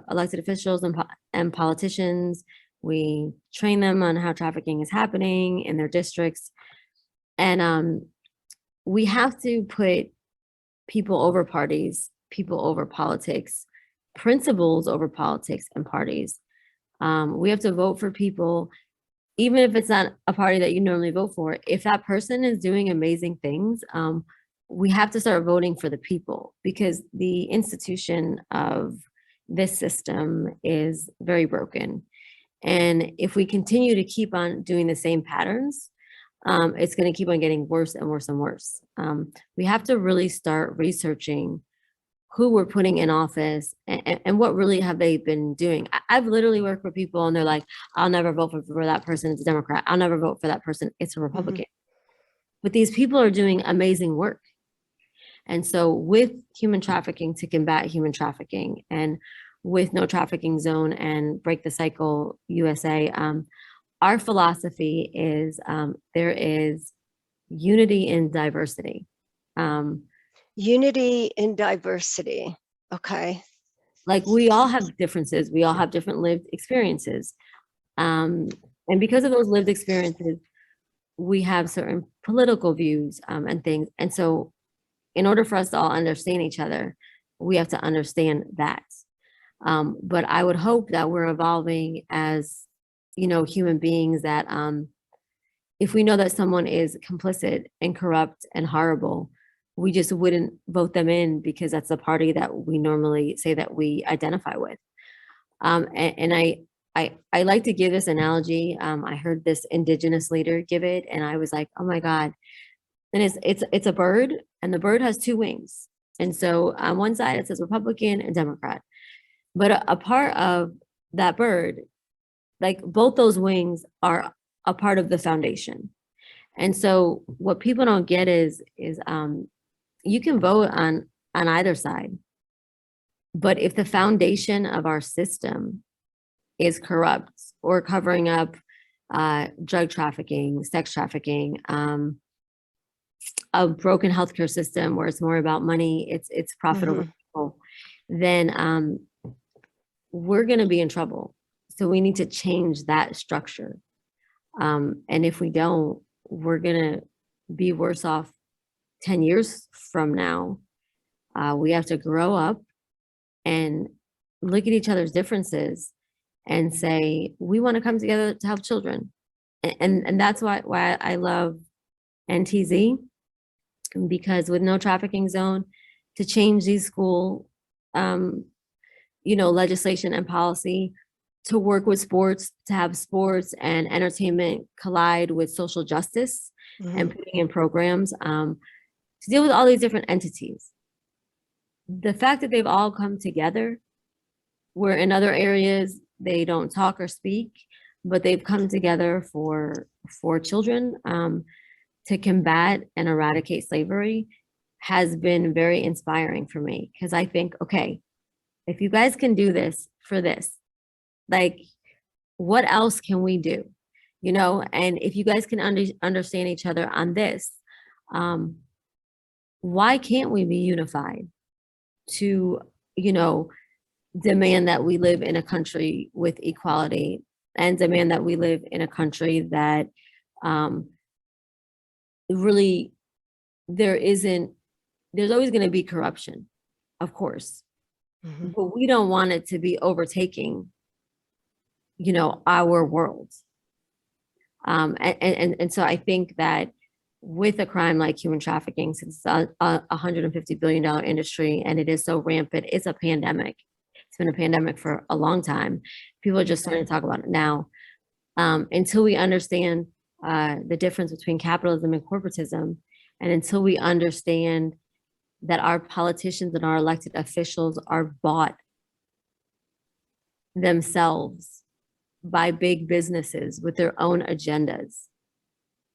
elected officials and politicians. We train them on how trafficking is happening in their districts. And we have to put people over parties, people over politics, principles over politics and parties. We have to vote for people, even if it's not a party that you normally vote for. If that person is doing amazing things, we have to start voting for the people, because the institution of this system is very broken. And if we continue to keep on doing the same patterns, it's going to keep on getting worse and worse and worse. We have to really start researching who we're putting in office and what really have they been doing. I've literally worked with people and they're like, I'll never vote for that person, it's a Democrat. I'll never vote for that person, it's a Republican. But these people are doing amazing work. And so with human trafficking, to combat human trafficking, and with No Trafficking Zone and Break the Cycle USA, our philosophy is there is unity in diversity. Unity in diversity. Okay. Like, we all have differences. We all have different lived experiences. And because of those lived experiences, we have certain political views and things. And so in order for us to all understand each other, we have to understand that. But I would hope that we're evolving as, human beings, that if we know that someone is complicit and corrupt and horrible, we just wouldn't vote them in, because that's the party that we normally say that we identify with. And I like to give this analogy. I heard this indigenous leader give it, and I was like, oh my God. And it's a bird, and the bird has two wings. And so on one side it says Republican and Democrat, but a part of that bird, like both those wings, are a part of the foundation. And so what people don't get is you can vote on either side, but if the foundation of our system is corrupt or covering up drug trafficking, sex trafficking, a broken healthcare system where it's more about money, it's profitable, then we're going to be in trouble. So we need to change that structure. And if we don't, we're going to be worse off 10 years from now. We have to grow up and look at each other's differences and say, we want to come together to help children. And that's why I love NTZ, because with No Trafficking Zone, to change these school, legislation and policy, to work with sports, to have sports and entertainment collide with social justice, and putting in programs to deal with all these different entities. The fact that they've all come together, where in other areas they don't talk or speak, but they've come together for children to combat and eradicate slavery, has been very inspiring for me. Because I think, okay, if you guys can do this for this, like, what else can we do? And if you guys can understand each other on this, why can't we be unified to, demand that we live in a country with equality, and demand that we live in a country that really, there's always going to be corruption, of course, but we don't want it to be overtaking, our world. And so I think that with a crime like human trafficking, since it's a $150 billion industry and it is so rampant, it's a pandemic. It's been a pandemic for a long time. People are just starting to talk about it now. Until we understand the difference between capitalism and corporatism, and until we understand that our politicians and our elected officials are bought themselves by big businesses with their own agendas,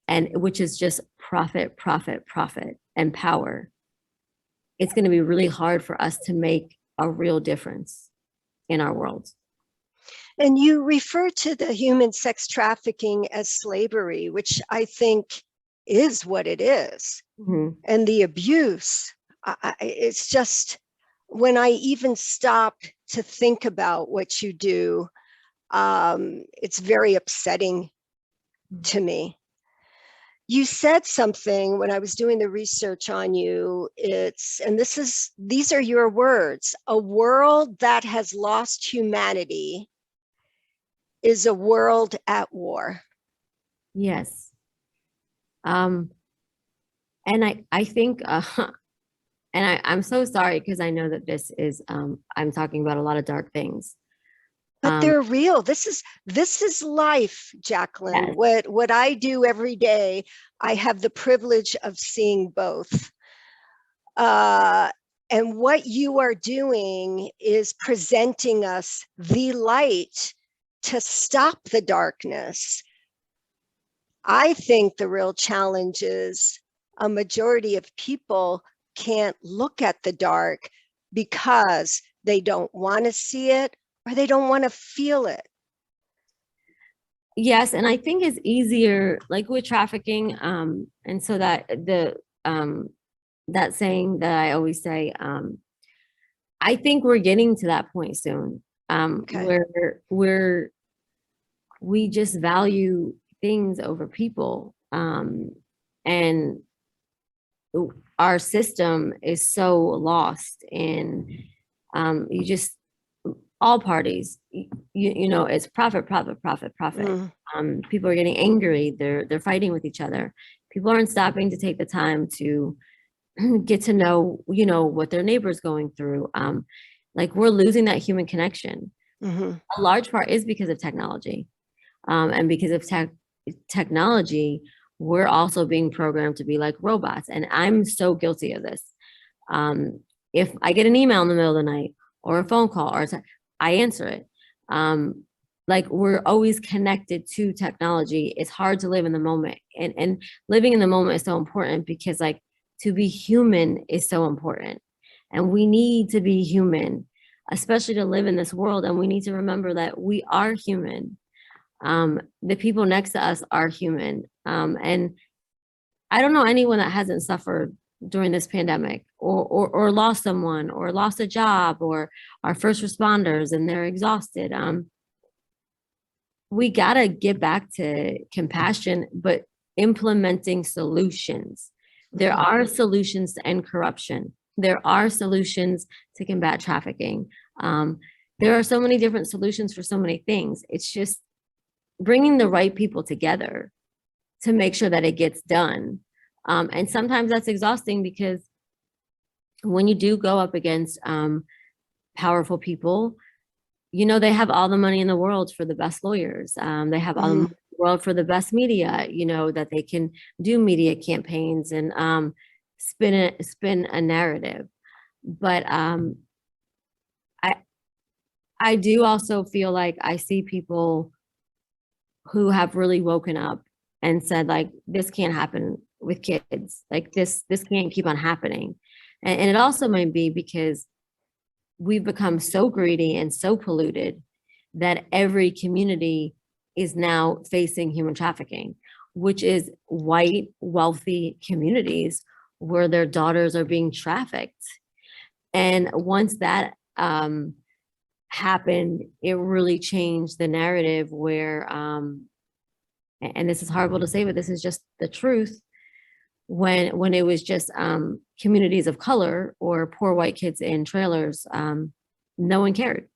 and which is just profit, profit, profit, and power, it's going to be really hard for us to make a real difference in our world. And you refer to the human sex trafficking as slavery, which I think is what it is. And the abuse, it's just, when I even stop to think about what you do, it's very upsetting to me. You said something when I was doing the research on you. These are your words. A world that has lost humanity is a world at war. Yes. And I think, and I'm so sorry because I know that this is, I'm talking about a lot of dark things. But they're real. This is life, Jacqueline. Yes. What I do every day, I have the privilege of seeing both. And what you are doing is presenting us the light to stop the darkness. I think the real challenge is a majority of people can't look at the dark because they don't want to see it or they don't want to feel it. Yes, and I think it's easier, like with trafficking, and so that that saying that I always say, I think we're getting to that point soon, Okay. where we just value things over people, and our system is so lost in, you just, all parties, you know, it's profit, profit, profit, profit. People are getting angry. They're fighting with each other. People aren't stopping to take the time to get to know, you know, what their neighbor's going through. Like we're losing that human connection. A large part is because of technology, and because of technology, we're also being programmed to be like robots. And I'm so guilty of this. If I get an email in the middle of the night or a phone call or I answer it. Like we're always connected to technology. It's hard to live in the moment, and living in the moment is so important because like to be human is so important, and we need to be human, especially to live in this world. And we need to remember that we are human. The people next to us are human. And I don't know anyone that hasn't suffered during this pandemic or lost someone or lost a job, or our first responders and they're exhausted. We got to get back to compassion, but implementing solutions. There are solutions to end corruption. There are solutions to combat trafficking. There are so many different solutions for so many things. It's just bringing the right people together to make sure that it gets done. And sometimes that's exhausting because when you do go up against powerful people, you know, they have all the money in the world for the best lawyers. They have all the money in the world for the best media, you know, that they can do media campaigns and spin a narrative. But I do also feel like I see people who have really woken up and said, like, this can't happen with kids. Like this can't keep on happening. And it also might be because we've become so greedy and so polluted that every community is now facing human trafficking, which is white, wealthy communities where their daughters are being trafficked. And once that happened, it really changed the narrative where, and this is horrible to say, but this is just the truth. When it was just communities of color or poor white kids in trailers, no one cared.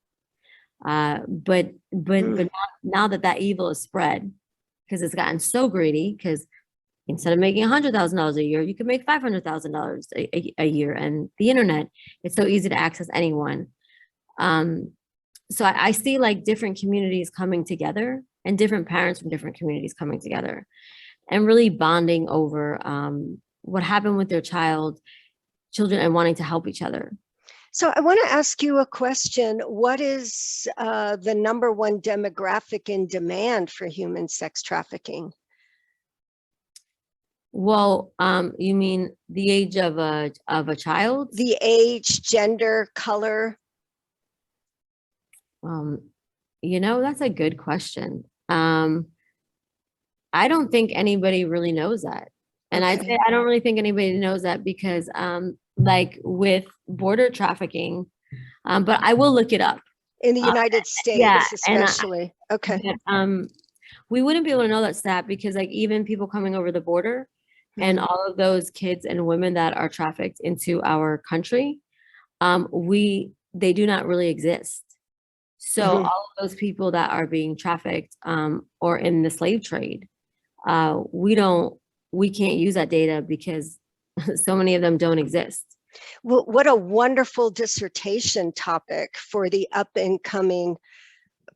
But now that evil is spread, because it's gotten so greedy, because instead of making $100,000 a year, you can make $500,000 a year. And the internet, it's so easy to access anyone. So I see like different communities coming together and different parents from different communities coming together and really bonding over what happened with their children and wanting to help each other. So I want to ask you a question. What is the number one demographic in demand for human sex trafficking? Well, you mean the age of a child? The age, gender, color? You know, that's a good question. I don't think anybody really knows that. And I'd say I don't really think anybody knows that because like with border trafficking, but I will look it up. In the United States, yeah, especially. Okay. we wouldn't be able to know that stat because like even people coming over the border and all of those kids and women that are trafficked into our country, they do not really exist. So all of those people that are being trafficked or in the slave trade, we can't use that data because so many of them don't exist. Well, what a wonderful dissertation topic for the up and coming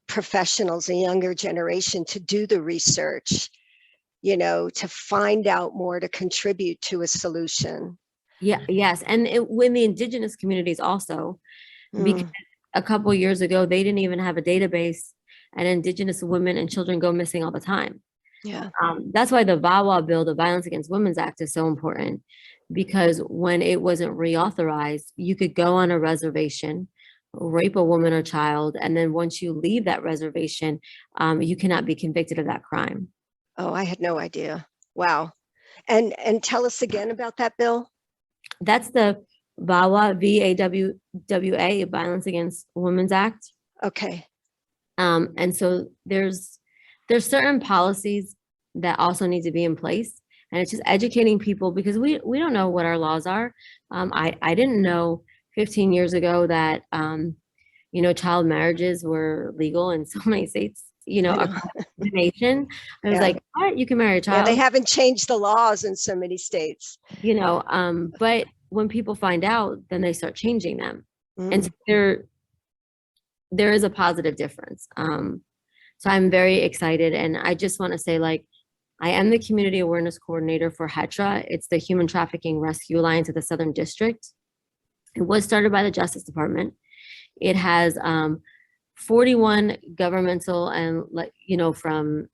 professionals, the younger generation, to do the research, you know, to find out more, to contribute to a solution. Yeah, yes. And when the indigenous communities also, because a couple of years ago, they didn't even have a database, and indigenous women and children go missing all the time. Yeah. That's why the VAWA bill, the Violence Against Women's Act, is so important, because when it wasn't reauthorized, you could go on a reservation, rape a woman or child, and then once you leave that reservation, you cannot be convicted of that crime. Oh, I had no idea. Wow. And tell us again about that bill. That's the VAWA, VAWA, Violence Against Women's Act. Okay. And so there's certain policies that also need to be in place, and it's just educating people, because we don't know what our laws are. I didn't know 15 years ago that you know, child marriages were legal in so many states, you know, across the nation. I was like, what? You can marry a child? Yeah, they haven't changed the laws in so many states. You know, but when people find out, then they start changing them. And so there is a positive difference. So I'm very excited. And I just want to say, like, I am the community awareness coordinator for HTRA. It's the Human Trafficking Rescue Alliance of the Southern District. It was started by the Justice Department. It has 41 governmental and, like, you know, from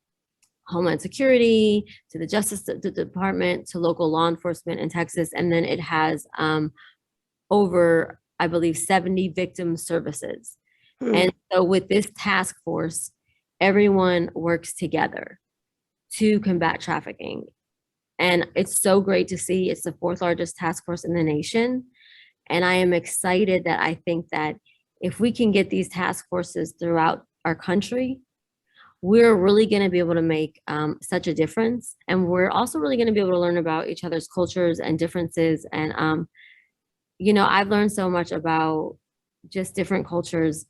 Homeland Security to the Justice Department to local law enforcement in Texas. And then it has over, I believe, 70 victim services. And so with this task force, everyone works together to combat trafficking. And it's so great to see. It's the fourth largest task force in the nation. And I am excited that I think that if we can get these task forces throughout our country, we're really going to be able to make such a difference. And we're also really going to be able to learn about each other's cultures and differences. And, you know, I've learned so much about just different cultures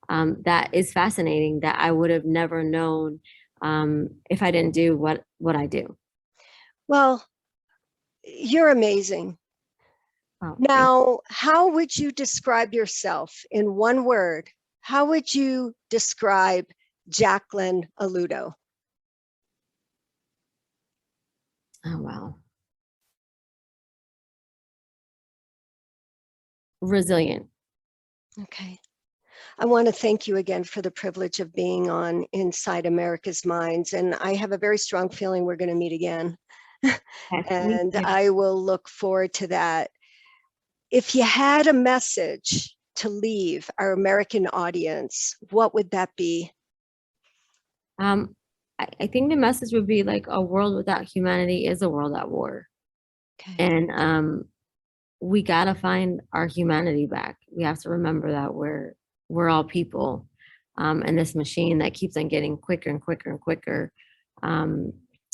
that is fascinating, that I would have never known if I didn't do what I do. Well, you're amazing. Oh, now, how would you describe yourself in one word? How would you describe Jacqueline Aluotto? Oh, wow. Resilient. Okay. I want to thank you again for the privilege of being on Inside America's Minds. And I have a very strong feeling we're going to meet again. And I will look forward to that. If you had a message to leave our American audience, what would that be? I think the message would be, like, a world without humanity is a world at war. Okay. And we gotta find our humanity back. We have to remember that we're all people, and this machine that keeps on getting quicker and quicker and quicker,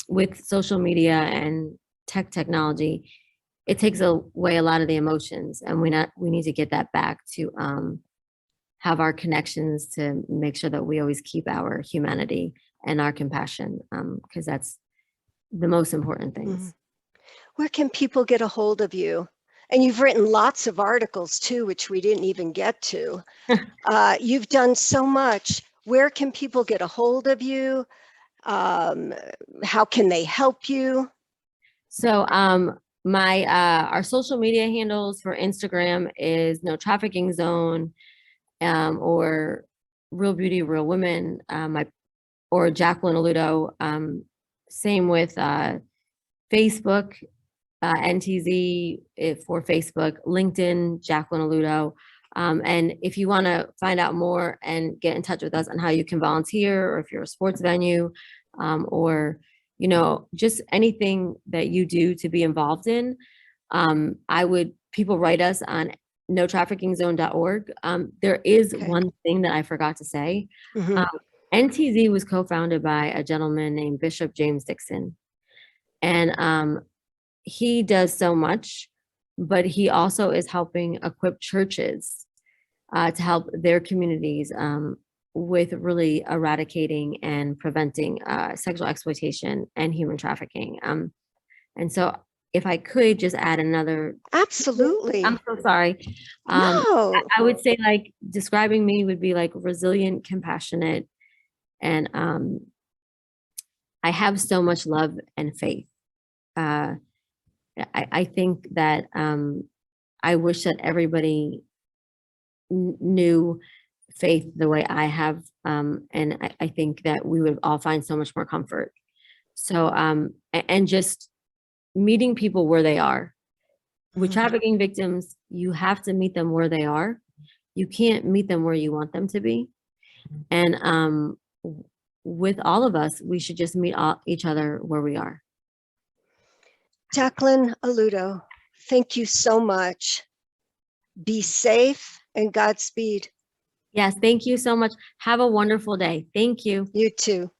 with social media and technology, it takes away a lot of the emotions, and we need to get that back to have our connections, to make sure that we always keep our humanity and our compassion, because that's the most important things. Where can people get a hold of you? And you've written lots of articles too, which we didn't even get to. You've done so much. Where can people get a hold of you? How can they help you? So our social media handles for Instagram is No Trafficking Zone, or Real Beauty, Real Women, or Jacqueline Aluotto. Same with Facebook, NTZ for Facebook, LinkedIn, Jacqueline Aluotto. And if you want to find out more and get in touch with us on how you can volunteer, or if you're a sports venue, or, you know, just anything that you do to be involved in, people write us on notraffickingzone.org. There is one thing that I forgot to say, NTZ was co-founded by a gentleman named Bishop James Dixon. And he does so much, but he also is helping equip churches to help their communities with really eradicating and preventing sexual exploitation and human trafficking. And so if I could just add another. Absolutely. I'm so sorry. No. I would say like describing me would be like resilient, compassionate, and I have so much love and faith. I think that I wish that everybody knew faith the way I have, and I think that we would all find so much more comfort. So, and just meeting people where they are. With trafficking victims, you have to meet them where they are. You can't meet them where you want them to be. And with all of us, we should just meet each other where we are. Jacqueline Aluotto, thank you so much. Be safe and Godspeed. Yes, thank you so much. Have a wonderful day. Thank you. You too.